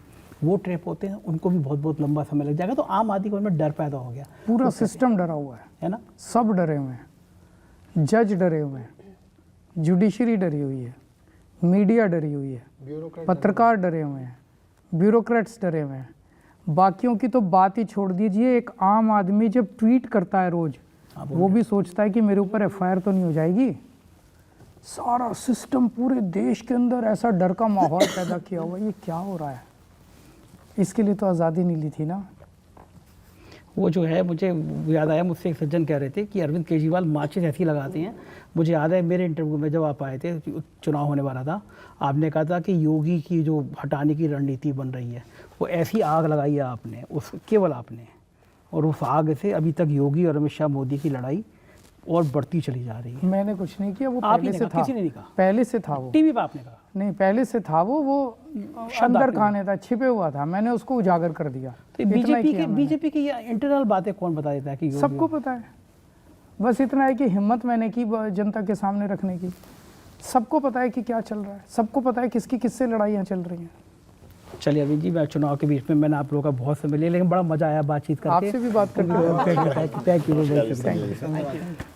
वो ट्रैप होते हैं, उनको भी बहुत बहुत लंबा समय लग जाएगा। तो आम आदमी को उनमें डर पैदा हो गया, पूरा सिस्टम डरा हुआ है ना? सब डरे हुए हैं, जज डरे हुए हैं, जुडिशरी डरी हुई है, मीडिया डरी हुई है, पत्रकार डरे हुए हैं, ब्यूरोक्रेट्स डरे हुए हैं। बाकियों की तो बात ही छोड़ दीजिए, एक आम आदमी जब ट्वीट करता है रोज, वो भी सोचता है कि मेरे ऊपर एफआईआर तो नहीं हो जाएगी। सारा सिस्टम पूरे देश के अंदर ऐसा डर का माहौल पैदा किया हुआ है, ये क्या हो रहा है? इसके लिए तो आज़ादी नहीं ली थी ना। वो जो है, मुझे याद आया, मुझसे एक सज्जन कह रहे थे कि अरविंद केजरीवाल माचिस ऐसी लगाते हैं। मुझे याद है मेरे इंटरव्यू में जब आप आए थे, चुनाव होने वाला था, आपने कहा था कि योगी की जो हटाने की रणनीति बन रही है, वो ऐसी आग लगाई है आपने, उस केवल आपने, और उस आग से अभी तक योगी और अमित शाह मोदी की लड़ाई और बढ़ती चली जा रही है। मैंने कुछ नहीं किया, वो आप पहले ही से ने कहा, था, किसी ने नहीं कहा। पहले से था वो, टीवी पे आपने कहा। नहीं पहले से था वो अंदर खाने था, छिपे हुआ था, मैंने उसको उजागर कर दिया। तो इतना ही किया मैंने। बीजेपी की ये इंटरनल बातें कौन बता देता है कि योगी? सबको पता है, बस इतना है कि हिम्मत मैंने की जनता के सामने रखने की। सबको पता है कि क्या चल रहा है, सबको पता है किसकी किससे लड़ाइयाँ चल रही हैं। चलिए अभी जी, मैं चुनाव के बीच में मैंने आप लोगों का बहुत समय लिया, लेकिन बड़ा मजा आया बातचीत करके। आपसे भी बात करके थैंक यू।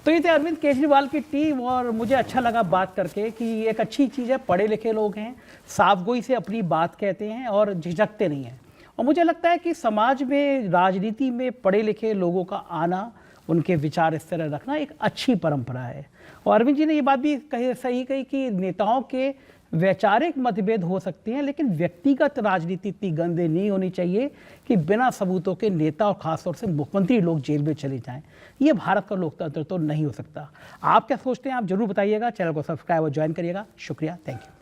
तो ये थे अरविंद केजरीवाल की टीम, और मुझे अच्छा लगा बात करके कि एक अच्छी चीज़ है, पढ़े लिखे लोग हैं, साफगोई से अपनी बात कहते हैं और झिझकते नहीं हैं। और मुझे लगता है कि समाज में, राजनीति में पढ़े लिखे लोगों का आना, उनके विचार इस तरह रखना एक अच्छी परंपरा है। और अरविंद जी ने ये बात भी सही कही कि नेताओं के वैचारिक मतभेद हो सकते हैं, लेकिन व्यक्तिगत राजनीति इतनी गंदे नहीं होनी चाहिए कि बिना सबूतों के नेता और खासतौर से मुख्यमंत्री लोग जेल में चले जाएं। ये भारत का लोकतंत्र तो नहीं हो सकता। आप क्या सोचते हैं, आप जरूर बताइएगा। चैनल को सब्सक्राइब और ज्वाइन करिएगा। शुक्रिया, थैंक यू।